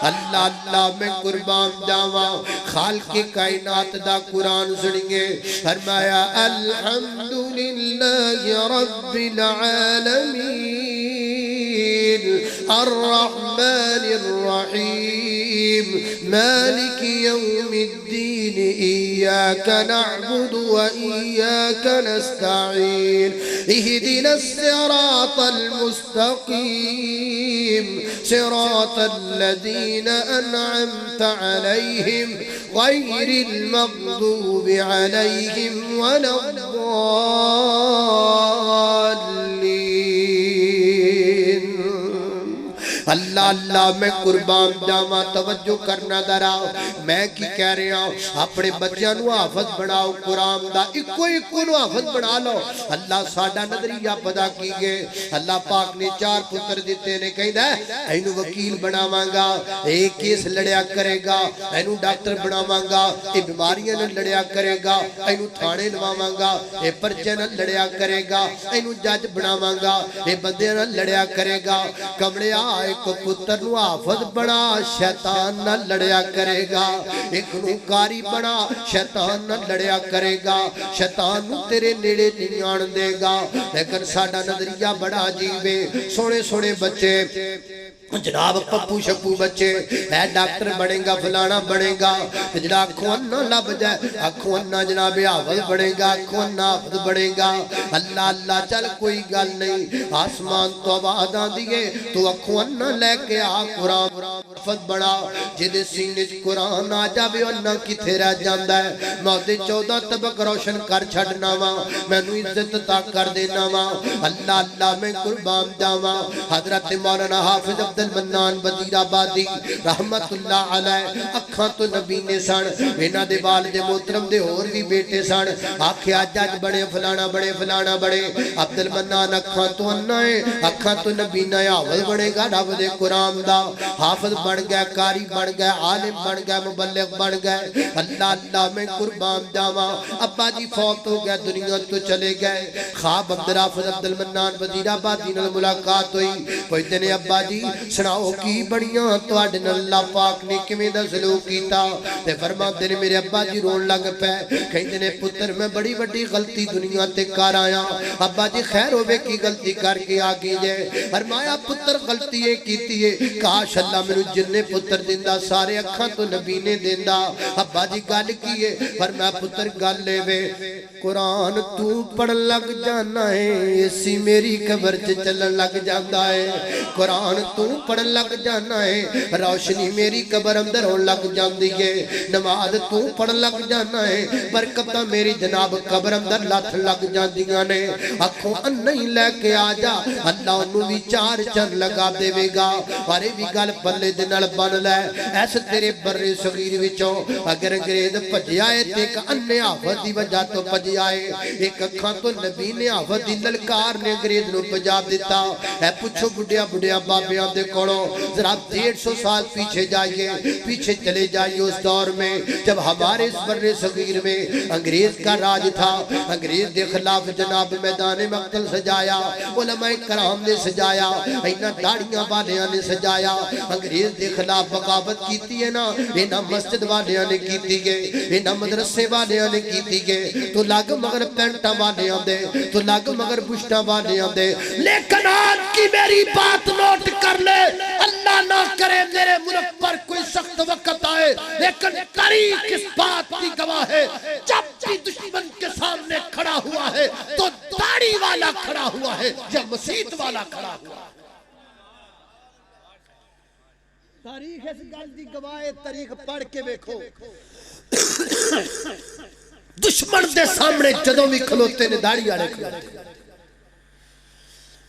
Speaker 1: اللہ اللہ میں قربان جاواں خالق کائنات دا قرآن سنیں گے فرمایا الحمدللہ رب العالمین الرحمن الرحیم مالک یوم الدین ایاک نعبد و ایاک نستعین اہدنا الصراط المستقیم صراط الذین انعمت علیہم غیر المغضوب علیہم ولا الضالین اللہ اللہ میں قربان جاواں توجہ کرنا ذرا میں کی کہہ رہا ہوں اپنے بچیاں نو حافظ بناؤ قرآن دا ایکو نو حافظ بنا لو اللہ ساڈا نظریہ پتا کیے اللہ پاک نے 4 پتر دیتے نے کہندا ہے اینو وکیل بناواں گا ایک کیس لڑیا کرے گا اینو ڈاکٹر بناواں گا اے بیماریاں نال لڑیا کرے گا اینو تھانے لواواں گا اے پرچے نال لڑیا کرے گا اینو جج بناواں گا اے بندے نال لڑیا کرے گا کمڑیا ایک پتر نو حافظ بنا شیطان نہ لڑیا کرے گا ایک نو کاری بنا شیطان نہ لڑیا کرے گا شیطان نو تیرے نیڑے نہیں آن دے گا لیکن ساڈا نظریہ بڑا عجیب ہے سونے سونے بچے جناب پپو شپو بچے اے ڈاکٹر بڑھے گا فلانا بڑھے گا جناب اکھوں نہ لب جائے اکھوں نہ جناب حافظ بڑھے گا اکھوں نہ حافظ بڑھے گا اللہ اللہ چل کوئی گل نہیں آسمان تو آواز آندیے تو اکھوں نہ لے کے آ قرآن حافظ بڑھا جدے سینے قرآن آ جاوے اور نہ کتھے رہ جاندہ ہے موتے 14 طبق روشن کر چھڑنا وا میں نو عزت تا کر دینا وا اللہ اللہ میں قربان جاواں حضرت مولانا حافظ عبدالمنان وزیر آبادی رحمت اللہ علیہ اکھاں تو نبی نے سن انہاں دے والد محترم دے اور بھی بیٹے سن آکھیا جج بڑے فلانا بڑے فلانا بڑے عبدالمنان اکھاں تو انہاں اکھاں تو نبی نے حافظ بڑے گا رب دے قرآن دا حافظ بن گئے قاری بن گئے عالم بن گئے مبلغ بن گئے اللہ اللہ میں قربان جاواں ابا جی فوت ہو گئے دنیا تو چلے گئے خواب عبدالحافظ عبدالمنان وزیر آبادی نال ملاقات ہوئی پوچھتے نے ابا جی سناؤ کی بڑیاں تو آڈن اللہ پاک نے کمیں دا سلوک کیتا تے فرماتے نے میرے ابا جی رون لگ پہ کہتے نے پتر میں بڑی بڑی غلطی دنیا تے کر آیا ابا جی خیر ہوئے کی غلطی کر کے آگی جائے فرمایا پتر غلطی ہے کیتی ہے کاش اللہ میں جننے پتر دیندہ سارے اکھاں تو نبی نے دیندہ ابا جی گال کیے فرمایا پتر گال لے وے قرآن تو پڑھ لگ جانا ہے اسی میری قبر چلن لگ جاندہ ہے قرآن تو پڑھ لگ جانا ہے روشنی میری قبر اندر ہو لگ جاندی ہے نماز تو پڑھ لگ جانا ہے برکتہ میری جناب قبر اندر لاتھ لگ جاندیاں نے اکھوں نہیں لے کے آجا اللہ انہوں بھی 4 چند لگا دے وے گا بارے بھی گل پلے دنال بن لے ایسے تیرے برے صغیر وچوں اگر انگریز پجی آئے تے ایک اننے حافظ دی وجہ تو پجی آئے ایک اکھاں تو نبی نے حافظ دی للکار نے انگریز نو پجاب دیتا اے پوچھو بڑیا بڑیا بابیاں دے کڑو ذرا 150 سال پیچھے جائیے پیچھے چلے جائیے اس دور میں جب ہمارے اس برے صغیر میں انگریز کا راج تھا انگریز دے خلاف جناب میدان مقتل سجایا علماء کرام نے سجایا اینا داڑیاں والیاں نے سجایا انگریز دے خلاف بغاوت کیتی ہے نا اینا مسجد والیاں نے کیتی گئے اینا مدرسے والیاں نے کیتی گئے تو لگ مگر پینٹا والیاں دے تو لگ مگر بشٹا والیاں دے لیکن آج کی میری بات نوٹ کر لے اللہ نہ کرے میرے ملک پر کوئی سخت وقت آئے لیکن تاریخ اس بات کی گواہ ہے جب بھی دشمن کے سامنے کھڑا ہوا ہے تو داڑھی والا کھڑا ہوا ہے یا مسیت والا کھڑا ہوا ہے تاریخ اس گل دی گواہ ہے تاریخ پڑھ کے بیکھو دشمن دے سامنے جدوں بھی کھلوتے نے داڑھی والے کھلوتے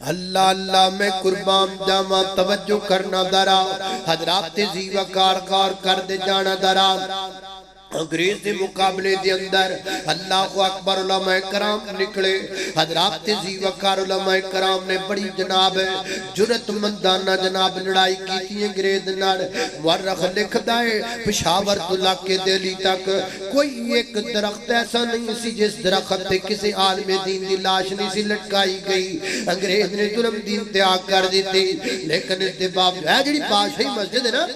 Speaker 1: اللہ اللہ میں قربان جاواں توجہ کرنا درا حضرات زیوہ کار کر دے جانا درا انگریز دے مقابلے دے اندر اللہ اکبر علماء کرام نکلے حضرات ذی وقار علماء کرام نے بڑی جناب جرت مندانہ جناب لڑائی کی تھی انگریز نار مورخ لکھ دائے پشاور تو لاکے دہلی تک کوئی ایک درخت ایسا نہیں سی جس درخت تے کسی عالم دین دی لاش نہیں سی لٹکائی گئی انگریز نے ظلم دین تیاگ کر دیتی لیکن اس دے باوجود ہے جڑی بادشاہی مسجد ہے نا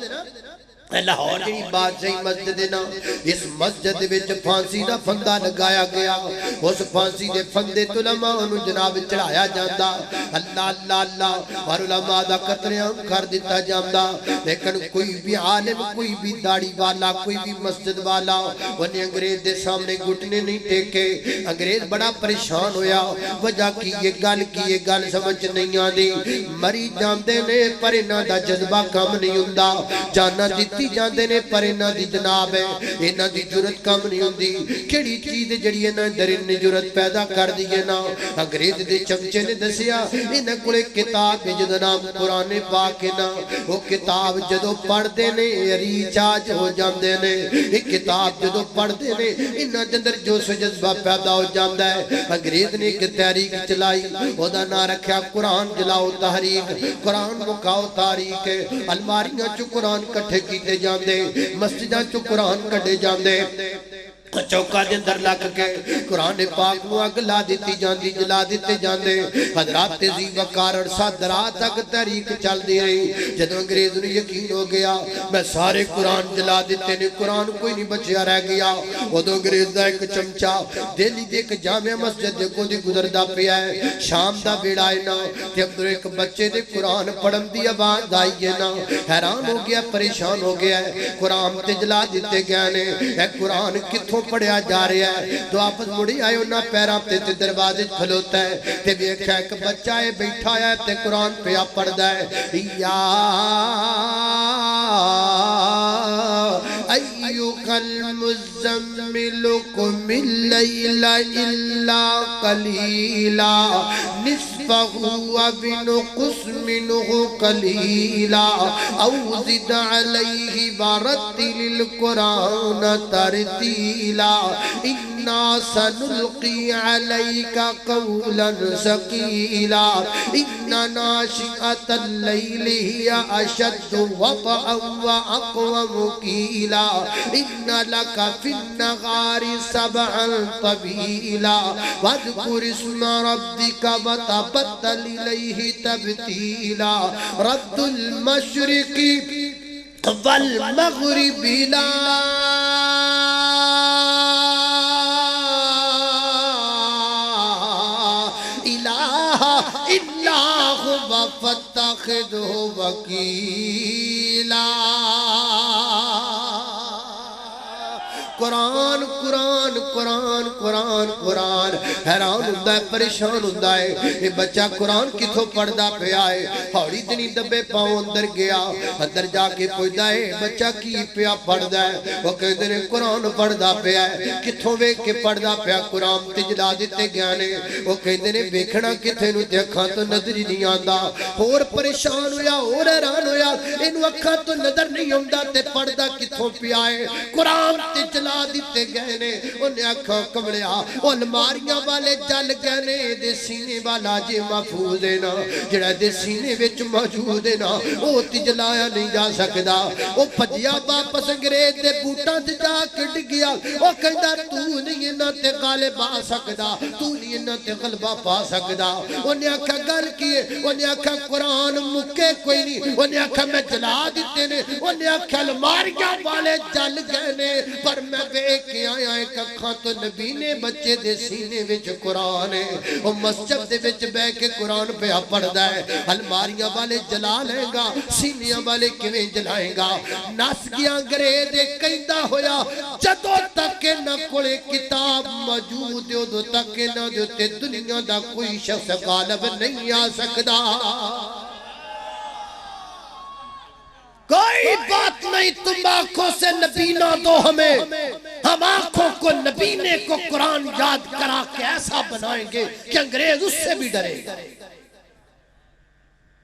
Speaker 1: لاہور جی بادشاہی مسجد نا اس مسجد وچ پھانسی دا پھندا لگایا گیا اس پھانسی دے پھندے تو علماء انہوں جناب چڑھایا جاندہ اللہ اللہ اللہ اور علماء دا قتل عام کر دیتا جاندہ لیکن کوئی بھی عالم کوئی بھی داڑھی والا کوئی بھی مسجد والا انہیں انگریز دے سامنے گھٹنے نہیں ٹیکے انگریز بڑا پریشان ہویا وجہ کی یہ گل سمجھ نہیں آدھی مری جاندے نے پر انہاں دا جذبہ کم نہیں ہوندہ جانا دیتی جاندے نے پر انہاں دی جناب ہے انہاں دی جرت کم نہیں ہوندی کیڑی چیز جڑی انہاں درن نے جرت پیدا کر دیئے نا انگریز دے چمچے نے دسیا انہاں کولے کتاب جدا نام قرآن پاک نا وہ کتاب جدو پڑھ دے نے ریچارج ہو جاندے نے ایک کتاب جدو پڑھ دے نے انہاں جندر جو سجذبہ پیدا ہو جاندہ ہے انگریز نے ایک تحریک چلائی وہ دا نہ رکھیا قرآن جلاؤ تحریک قرآن مکاؤ تاریخ الماریاں چو قرآن کٹھے کیتے جاندے مسجداں چو قرآن کٹے جاندے چوکا دے اندر لگ کے قرآن پاک نو اگ لا دیتی جاندی جلا دیتے جاندے حضرات ذی وقار اور رات تک تحریک چل دی رہی جدو انگریز نے یقین ہو گیا میں سارے قرآن جلا دیتے نے قرآن کوئی نہیں بچیا رہ گیا وہ دو انگریز دا ایک چمچا دہلی دے ایک جامع مسجد دے کو دی گزردہ پیا ہے شام دا بیڑا ہے نا کہ اندر ایک بچے دے قرآن پڑھن دی آواز آئی ہے نا حیران ہو گیا پریشان ہو گیا ہے قرآن تے جلا دیتے گئے نے اے قرآن کتھوں پڑھیا جا رہا ہے تو آپس مڑی آئے انہاں پیرا تے دروازے کھلوتا ہے تے بیکھا ایک بچہ ہے بیٹھا ہے تے قرآن پہ آپ پڑھ دا ہے یا ایوکا المزمل قم اللیل الا قلیلا نصفہ وانقص منہ قلیلا او زد علیہ ورتل القرآن ترتیلا اِنَّا سَنُلْقِي عَلَيْكَ قَوْلًا ثَقِيلًا اِنَّ نَاشِئَةَ اللَّيْلِ هِيَ أَشَدُّ وَطْئًا وَأَقْوَمُ قِيلًا اِنَّ لَكَ فِي النَّهَارِ سَبْحًا طَوِيلًا وَاذْكُرِ اسْمَ رَبِّكَ وَتَبَتَّلْ إِلَيْهِ تَبْتِيلًا رَدُّ الْمَشْرِقِ وَالْمَغْرِبِ لَا فَاتَّخِذْهُ وَكِيلًا قرآن قرآن قرآن قرآن قرآن حیران ہوندہ ہے پریشان ہوندہ ہے یہ بچہ قرآن کتھو پڑھدا پہ آئے ہاڑی دنی دبے پاؤں اندر گیا اندر جا کے پوچھدا ہے بچہ کی پیا پڑھدا ہے وہ کہتے ہیں قرآن پڑھدا پہ آئے کتھو وے کے پڑھدا پہ قرآن تجلا دیتے گیا نے وہ کہتے ہیں بیکھنا کتھے نو دیکھا تو نظر ہی نہیں آندا اور پریشان ہویا اور حیران ہویا انو اکھا تو نظر نہیں ہوندہ تے پڑھدا کتھو پہ آئے قرآن تجلا دیتے گئے نے انہیں اکھاں کمڑیا الماریاں والے جل گئے نے دے سینے والا جے محفوظ ہے نا جڑا دے سینے وچ موجود ہے نا وہ تجلایا نہیں جا سکدا وہ پجیا واپس انگریز دے بوٹاں تے جا کٹ گیا وہ کہندا تو نہیں انہاں تے غالب آ سکدا تو نہیں انہاں تے غلبہ پا سکدا انہیں اکھاں گل کیے انہیں اکھاں قرآن مکے کوئی نہیں انہیں اکھاں میں جلا دیتے نے انہیں اکھاں الماریاں والے جل گئے نے پر میں بیک کے آیا ایک اکھاں تو نبی نے بچے دے سینے وچ قرآن ہے وہ مسجد دے وچ بے کے قرآن پہ پڑھ دا ہے الماریاں والے جلا لیں گا سینیاں والے کیویں جلائیں گا نس گیا انگریز کہندا ہویا جدوں تک نہ کوئی کتاب موجود ہے ادوں تک نہ تے دنیا دا کوئی شخص غالب نہیں آ سکدا کوئی بات نہیں تم آنکھوں سے نبی نہ دو ہمیں ہم آنکھوں کو نبی نے کو قرآن یاد کرا کے ایسا بنائیں گے کہ انگریز اس سے بھی ڈرے گا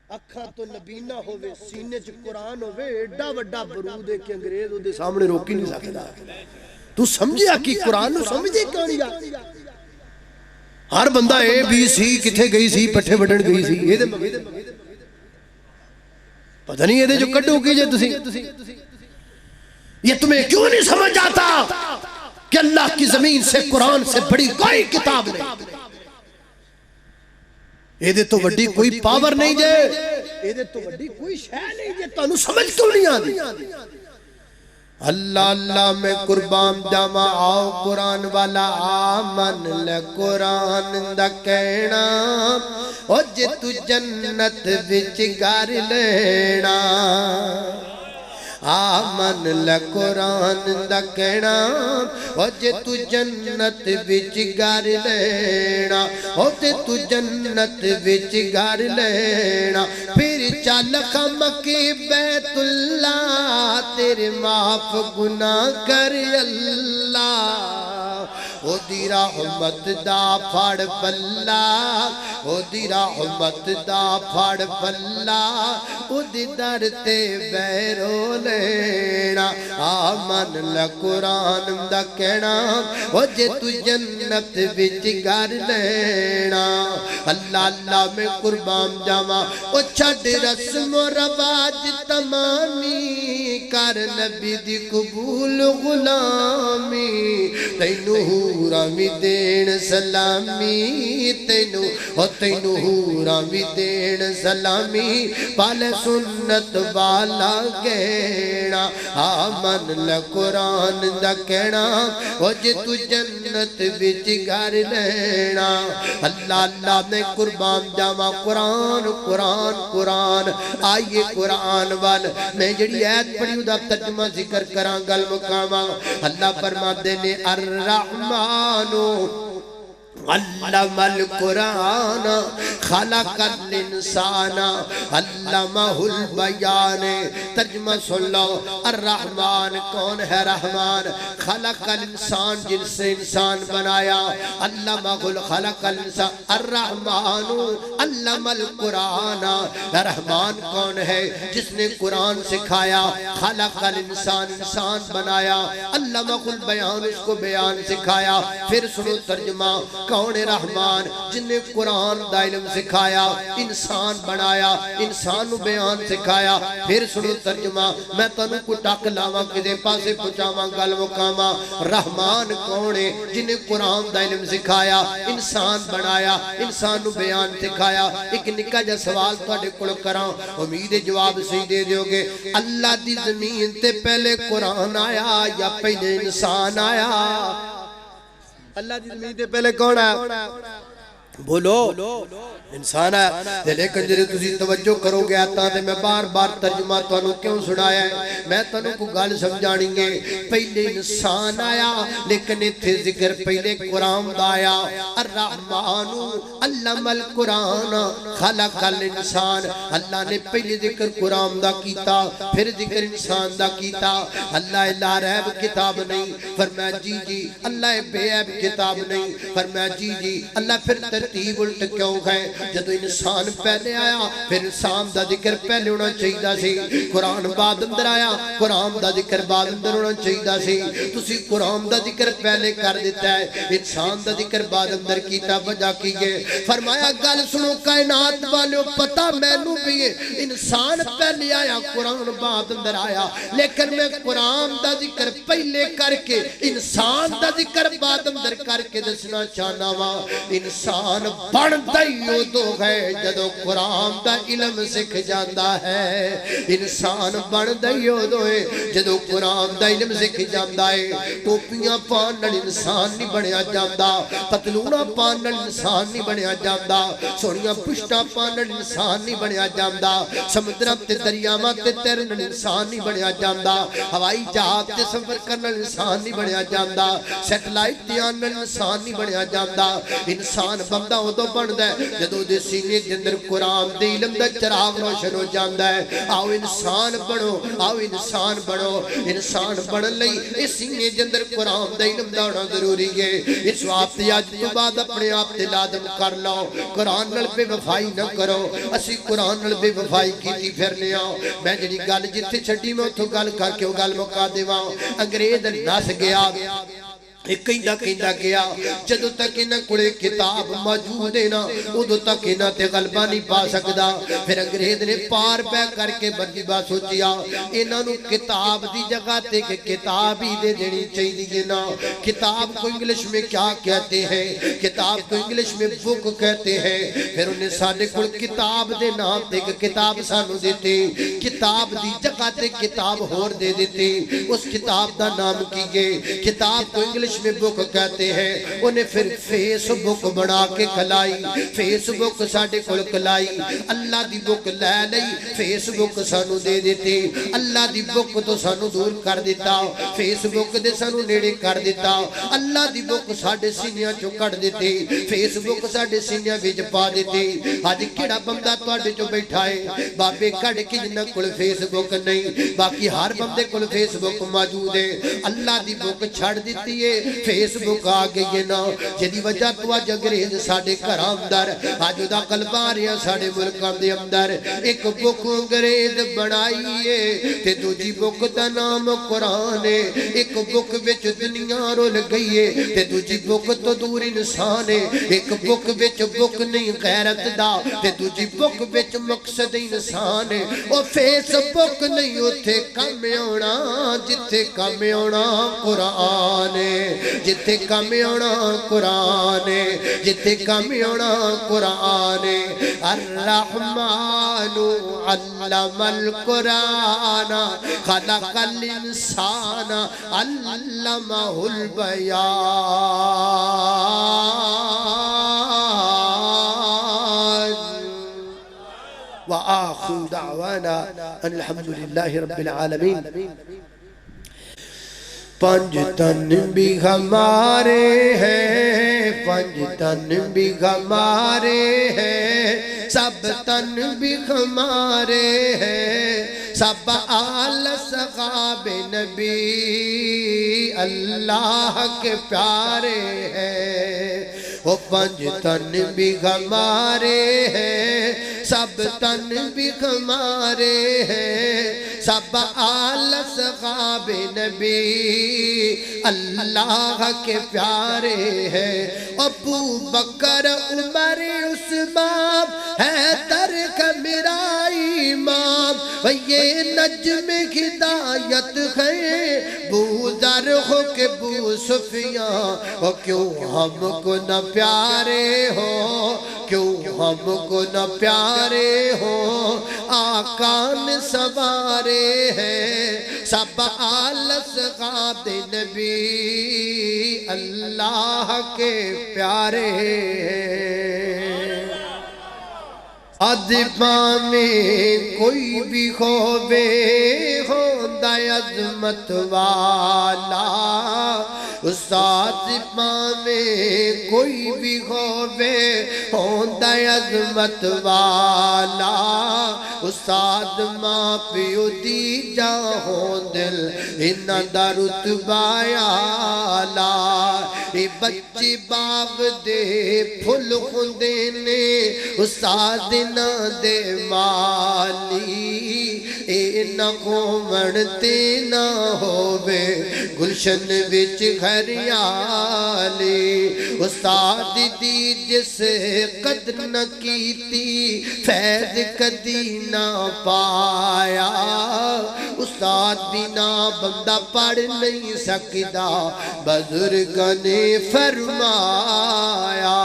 Speaker 1: اکھاں تو نبی نہ ہوئے سینے چ قرآن ہوئے ایڈا وڈا برود ہے کہ انگریز وہ دے سامنے روکی نہیں سکتا تو سمجھیا کہ قرآن نو سمجھے کیوں نہیں آ ہر بندہ اے بی سی کتھے گئی سی پٹھے بٹن گئی سی یہ پتہ نہیں یہ جو کٹو کیجئے تسی یہ تمہیں کیوں نہیں سمجھ آتا کہ اللہ کی زمین سے قرآن سے بڑی کوئی کتاب نہیں یہ تو وڈی کوئی پاور نہیں جے یہ تو وڈی کوئی شے نہیں جے تو انہوں سمجھ کیوں نہیں آدھی اللہ اللہ میں قربان جاما آؤ قرآن والا آمن لے قرآن دا کہنا او جے تو جنت وچ گھر لینا آمن لے قرآن دا کہنا او جے تو جنت وچ گھر لینا او جے تو جنت وچ گھر لینا پھر چل خمکی بیت اللہ تیرے معاف گناہ کر اللہ او دی رحمت دا پھڑ پلا او دی رحمت دا پھڑ پلا او دی در تے بیرو لینا آمن لے قرآن دا کہنا او جے تو جنت وچ گھر لینا اللہ اللہ میں قربان جاواں او چھڈ رسم و رواج تمامی کر نبی دی قبول غلامی تینوں حوراں وی دین سلامی تینوں حوراں وی دین سلامی پال سنت والا گینا آمن لے قرآن دا کہنا او جے تو جنت وچ گھر لینا اللہ اللہ میں قربان جاواں قرآن قرآن قرآن آئیے قرآن وال میں جڑی ایت پڑھی دا ترجمہ ذکر کراں گل مکاواں اللہ فرماتے نے الرحمن علم القرآن خلق الانسان علمہ البیان ترجمہ سن لو الرحمن کون ہے رحمان خلق الانسان جن سے انسان بنایا علمہ خلق الانسان الرحمن علم القرآن رحمان کون ہے جس نے قرآن سکھایا خلق الانسان انسان بنایا علمہ البیان اس کو بیان سکھایا پھر سنو ترجمہ کون رحمان جن نے قرآن دا علم سکھایا انسان بنایا انسان بیان سکھایا پھر سنو ترجمہ میں تنو کو ٹاک لاواں کدے پاسے پچاواں گل مکاواں رحمان کون ہے جن نے قرآن دا علم سکھایا انسان بنایا انسان بیان سکھایا ایک نکا جا سوال تواڈے کول کراں امید جواب صحیح دے دیو گے اللہ دی زمین تے پہلے قرآن آیا یا پہلے انسان آیا اللہ دی زمین تے پہلے کون ہے بولو انسان ہے لیکن جنہیں تسی توجہ کرو گے آتا ہے میں بار بار ترجمہ تانوں کیوں سنایا ہے میں تانوں کو گال سمجھانی گے پہلے انسان آیا لیکن اتھے ذکر پہلے قرآن دایا الرحمن علم القرآن خلق الانسان اللہ نے پہلے ذکر قرآن دا کیتا پھر ذکر انسان دا کیتا اللہ لا ریب کتاب نہیں فرمایا جی جی اللہ بے عیب کتاب نہیں فرمایا جی جی اللہ پھر ترتیب الٹ کیوں گئے جدو انسان پہلے آیا پھر انسان دا ذکر پہلے ہونا چاہیدہ سی قرآن بعد اندر آیا قرآن دا ذکر بعد اندر ہونا چاہیدہ سی تسی قرآن دا ذکر پہلے کر دیتا ہے انسان دا ذکر بعد اندر کیتا وجہ کیے فرمایا گل سنو کائنات والے پتہ مینوں بھی ہے انسان پہلے آیا قرآن بعد اندر آیا لیکن میں قرآن دا ذکر پہلے کر کے انسان دا ذکر بعد اندر کر کے دسنا چاہنا وا انسان بڑھ دائیو دو گئے جدو قرآن دا علم سکھ جاندہ ہے انسان بڑھ دائیو دو ہے جدو قرآن دا علم سکھ جاندہ ہے ٹوپیاں پانڈل انسان نہیں بڑھیا جاندہ پتلونہ پانڈل انسان نہیں بڑھیا جاندہ سونیاں پشتہ پانڈل انسان نہیں بڑھیا جاندہ سمدرم تے دریامہ تے تیرنل انسان نہیں بڑھیا جاندہ ہوائی جہاز تے سفر کرنل انسان نہیں بڑھیا جاندہ سیٹلائٹ تے آنل انسان نہیں بڑھیا جاندہ انسان بندہ ہو تو بندہ ہے جدو دے سینے دے اندر قرآن دے علم دا چراغ روشن ہو جاندہ ہے آؤ انسان بڑھو آؤ انسان بڑھو انسان بڑھ لئی اس سینے دے اندر قرآن دے علم دا ہونا ضروری ہے اس وقت آج تو بعد اپنے آپ تے لازم کر لو قرآن نل بے وفائی نہ کرو اسی قرآن نل بے وفائی کی تھی پھرنے آؤ میں جنی گل جتھے چھٹی میں تو گل کر کے وہ گل مکا دیواں انگریز نس گیا کہندہ گیا جدو تک انہ کڑے کتاب موجود ہے نا ادو تک انہ تے غلبہ نہیں پا سکدا پھر انگریز نے پار پہ کر کے بندی بات سوچیا انہوں نے کتاب دی جگہ تے کہ کتاب ہی دے دینی چاہیے نا کتاب کو انگلش میں کیا کہتے ہیں کتاب کو انگلش میں بک کہتے ہیں پھر انہیں ساڑھے کڑ کتاب دے نام تے کہ کتاب سانو دیتے کتاب دی جگہ تے کتاب ہور دے دیتے اس کتاب دا نام کیے کتاب کو انگلش میں بک کہتے ہیں انہیں پھر فیس بک بنا کے کھلائی فیس بک ساڑھے کل کھلائی اللہ دی بک لے لئی فیس بک سانو دے دیتے اللہ دی بک تو سانو دور کر دیتا فیس بک دے سانو نیڑے کر دیتا اللہ دی بک ساڑھے سینیاں چو کر دیتے فیس بک ساڑھے سینیاں بیج پا دیتے آج کیڑا بندہ توڑے جو بیٹھائے بابے کڑ کی جنہ کل فیس بک نہیں باقی ہر بندے کل فیس بک موجود ہے اللہ دی بک چھڑ دیتی ہے فیس بک آگے یہ نا جدی وجہ تو آج انگریز ساڑھے کرام در آج دا قلبہ رہا ساڑھے ملکان دے اندر ایک بک انگریز بڑھائیے تے دو جی بک دا نام قرآن ہے ایک بک بچ دنیا رول گئیے تے دو جی بک تو دور انسان ہے ایک بک بچ بک نہیں غیرت دا تے دو جی بک بچ مقصد انسان ہے او فیس بک نہیں اتھے کم ہونا جتھے کم ہونا قرآن ہے جتھے کم ہونا قرآن ہے جتھے کم ہونا قرآن ہے الرحمن علم القرآن خلق الانسان علمہ البیان وآخر دعوانا ان الحمدللہ رب العالمین پنج تن بھی ہمارے ہیں پنج تن بھی ہمارے ہیں سب تن بھی ہمارے ہیں سب آل صحاب نبی اللہ کے پیارے ہیں وہ پنج تن بھی ہمارے ہیں سب تن بھی ہمارے ہیں سب آل صحاب نبی اللہ کے پیارے ہیں ابو بکر عمر عثمان حیدر کا میرا امام یہ نجم ہدایت ہے بو ذر ہو کہ بو سفیان اور کیوں ہم کو نہ پیارے ہو کیوں ہم کو نہ پیارے ہو آقان سوارے ہیں سب آل صحاب نبی اللہ کے پیارے ہیں ادبا میں کوئی بھی ہووے ہوندہ عظمت والا استاد میں کوئی بھی ہووے ہوندہ عظمت والا استاد ماں پیو دی جاہوں دل انہ دا رتبہ آلا اے بچی باغ دے پھل خندینے استاد نہ دے مالی اے نہ گھومڑتے نہ ہووے گلشن وچ گھریالی استاد دی جس قدر نہ کیتی فیض کدی نہ پایا استاد بنا بندہ پڑھ نہیں سکتا بزرگ نے فرمایا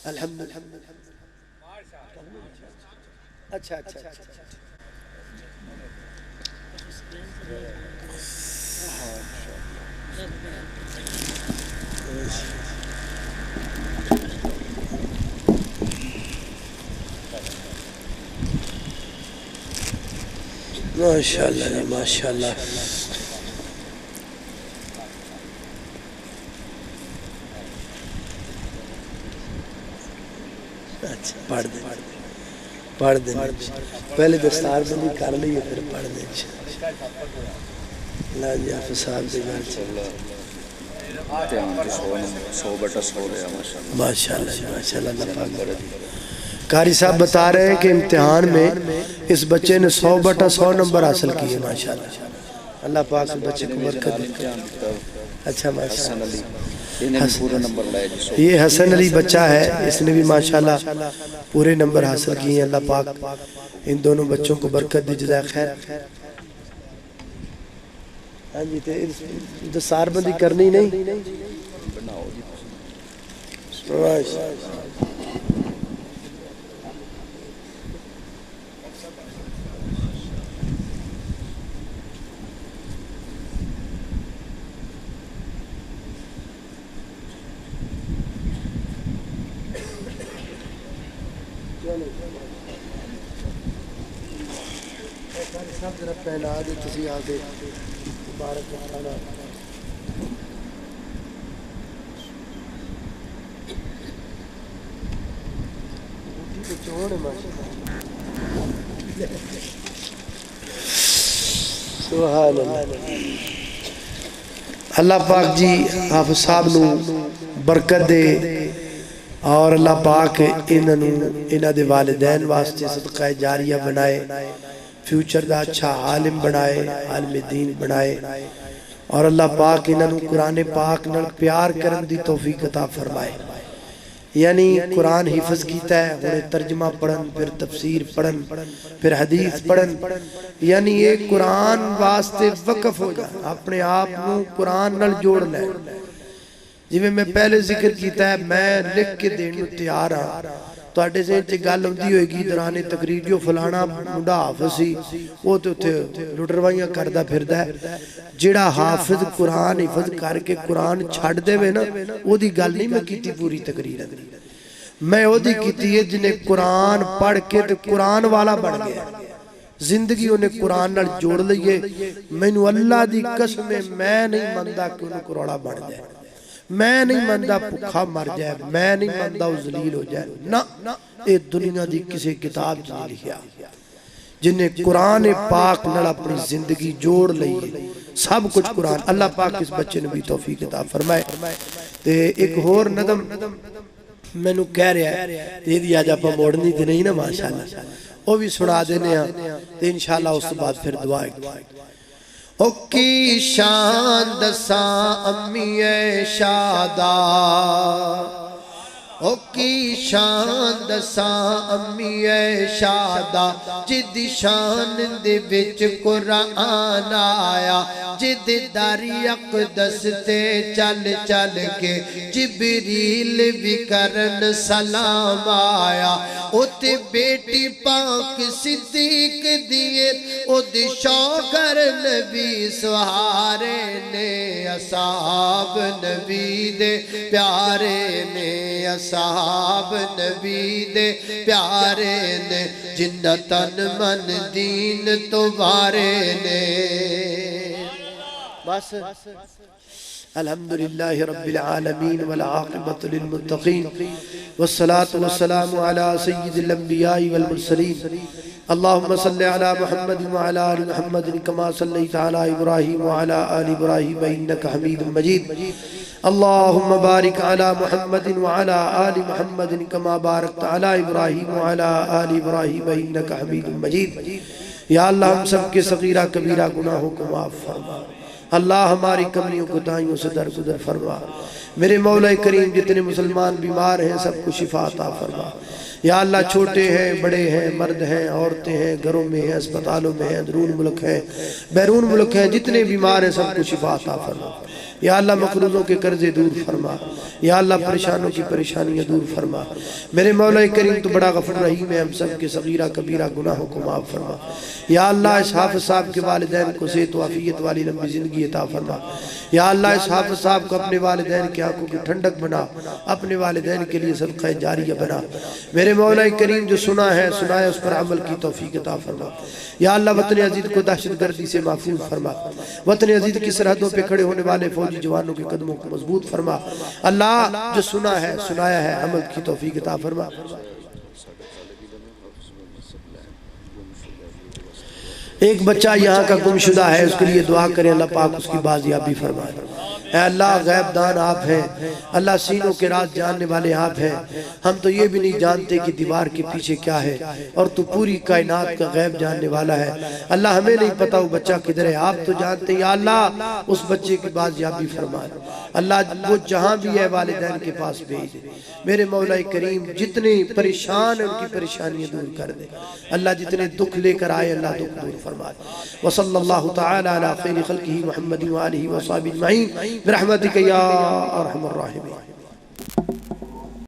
Speaker 1: الحمدللہ اچھا ماشاءاللہ جی ماشاءاللہ اچھا پڑھ دیں پہلے دستار بندی کر لئیے پھر پڑھ دیں اللہ جی حافظ صاحب دے گھر ماشاءاللہ اللہ پاک قاری صاحب بتا رہے ہیں کہ امتحان میں اس بچے نے 100/100 نمبر حاصل کیے ماشاءاللہ اللہ پاک اس بچے کو برکت دے اچھا ماشاءاللہ یہ حسن علی بچہ ہے اس نے بھی ماشاءاللہ پورے نمبر حاصل کیے ہیں اللہ پاک ان دونوں بچوں کو برکت دے جزائے خیر ہاں جی دستار بندی کرنی نہیں سب ذرا پہنا دے تسی آگے مبارک کھانا سبحان اللہ اللہ پاک جی حافظ صاحب نو برکت دے اور اللہ پاک انہاں دے والدین واسطے صدقہ جاریہ بنائے فیوچر دا اچھا عالم بنائے عالم دین بنائے اور اللہ پاک انہوں قرآن پاک نال پیار کرن دی توفیق عطا فرمائے یعنی قرآن حفظ کیتا ہے انہیں ترجمہ پڑھن پھر تفسیر پڑھن پھر حدیث پڑھن یعنی یہ قرآن واسطے وقف ہو جائے اپنے آپ نو قرآن نال جوڑ لے جی میں پہلے ذکر کیتا ہے میں لکھ کے دینے تیار ہاں تو آٹے سے انچے گال ہوتی ہوئے گی درانے تقریر جو فلانا مڈا حافظ سی وہ تو لٹروائیاں کردہ پھردہ ہے جڑا حافظ قرآن حفظ کر کے قرآن چھڑ دے میں نا وہ دی گال نہیں میں کیتی پوری تقریر ہے میں وہ دی کیتی ہے جنہیں قرآن پڑھ کے تو قرآن والا بڑھ گیا زندگی انہیں قرآن نال جوڑ لئیے میں نو اللہ دی قسم میں نہیں مندہ کہ انہیں قرآن بڑھ جائے میں نہیں مندہ پکھا مر جائے میں نہیں مندہ ذلیل ہو جائے نا اے دنیا دی کسی کتاب جنہیں لکھیا جنہیں قرآن پاک نال اپنی زندگی جوڑ لئیے سب کچھ قرآن اللہ پاک اس بچے نے بھی توفیق عطا فرمائے ایک اور ندم میں نو کہہ رہا ہے یہ دی آج آپ موڑنی دی نہیں نا ماشاءاللہ وہ بھی سنا دینے ہیں انشاءاللہ اس بعد پھر دعائیں او کی شان دساں امی شادا او کی شان دساں امی شادا جد شان دے وچ قرآن آیا جد داری اقدس تے چل چل کے جبریل بھی کرن سلام آیا او تے بیٹی پاک صدیق دیئے او دی شوکر نبی سہارے نے اصحاب نبی دے پیارے نے اصحاب نبی دے پیارے نے جنتن من دین تو بارے نے بس الحمدللہ رب العالمین والعاقبۃ للمتقین والصلاة والسلام على سید الانبیاء والمرسلین اللہم صلی علی محمد وعلی آل محمد کما صلیت علی ابراہیم وعلی آل ابراہیم انکا حمید مجید اللہم بارک علی محمد وعلی آل محمد کما بارکت علی ابراہیم وعلی آل ابراہیم انکا حمید مجید یا اللہ ہم سب کے صغیرہ کبیرہ گناہوں کو معاف فرما اللہ ہماری کمیوں کو دائیوں سے درگزر فرما میرے مولا کریم جتنے مسلمان بیمار ہیں سب کو شفا عطا فرما یا اللہ چھوٹے ہیں بڑے ہیں مرد ہیں عورتیں ہیں گھروں میں ہیں اسپتالوں میں ہیں درون ملک ہیں بیرون ملک ہیں جتنے بیمار ہیں سب کو شفا عطا فرما یا اللہ مقروضوں کے قرضے دور فرما یا اللہ پریشانوں کی پریشانیاں دور فرما میرے مولا کریم تو بڑا غفور رحیم ہے ہم سب کے صغیرہ کبیرہ گناہوں کو معاف فرما یا اللہ اس حافظ صاحب کے والدین کو صحت و عافیت والی لمبی زندگی عطا فرما یا اللہ اس حافظ صاحب کو اپنے والدین کی آنکھوں کی ٹھنڈک بنا اپنے والدین کے لیے صدقہ جاریہ بنا میرے مولا کریم جو سنا ہے سنایا اس پر عمل کی توفیق عطا فرما یا اللہ وطن عزیز کو دہشت گردی سے محفوظ فرما وطن عزیز کی سرحدوں پہ کھڑے ہونے والے فوجی جوانوں کے قدموں کو مضبوط فرما اللہ جو سنا ہے سنایا ہے عمل کی توفیق عطا فرما ایک بچہ یہاں کا گمشدہ ہے، اس کے لیے دعا کریں اللہ پاک اس کی بازیابی فرمائے۔ اے اللہ غیب دان آپ ہیں، اللہ سینوں کے راز جاننے والے آپ ہیں، ہم تو یہ بھی نہیں جانتے کہ دیوار کے پیچھے کیا ہے، اور تو پوری کائنات کا غیب جاننے والا ہے۔ اللہ ہمیں نہیں پتا وہ بچہ کدھر ہے، آپ تو جانتے ہیں۔ یا اللہ اس بچے کی بازیابی فرمائے، اللہ وہ جہاں بھی ہے والدین کے پاس بھیج دے۔ میرے مولا کریم جتنے پریشان ہیں ان کی پریشانیاں دور کر دے، اللہ جتنے دکھ لے کر آئے اللہ دکھ دور فرمائے۔ وصلی اللہ تعالی علی خیر خلقہ محمد وآلہ وصحبہ اجمعین برحمتک یا ارحم الراحمین۔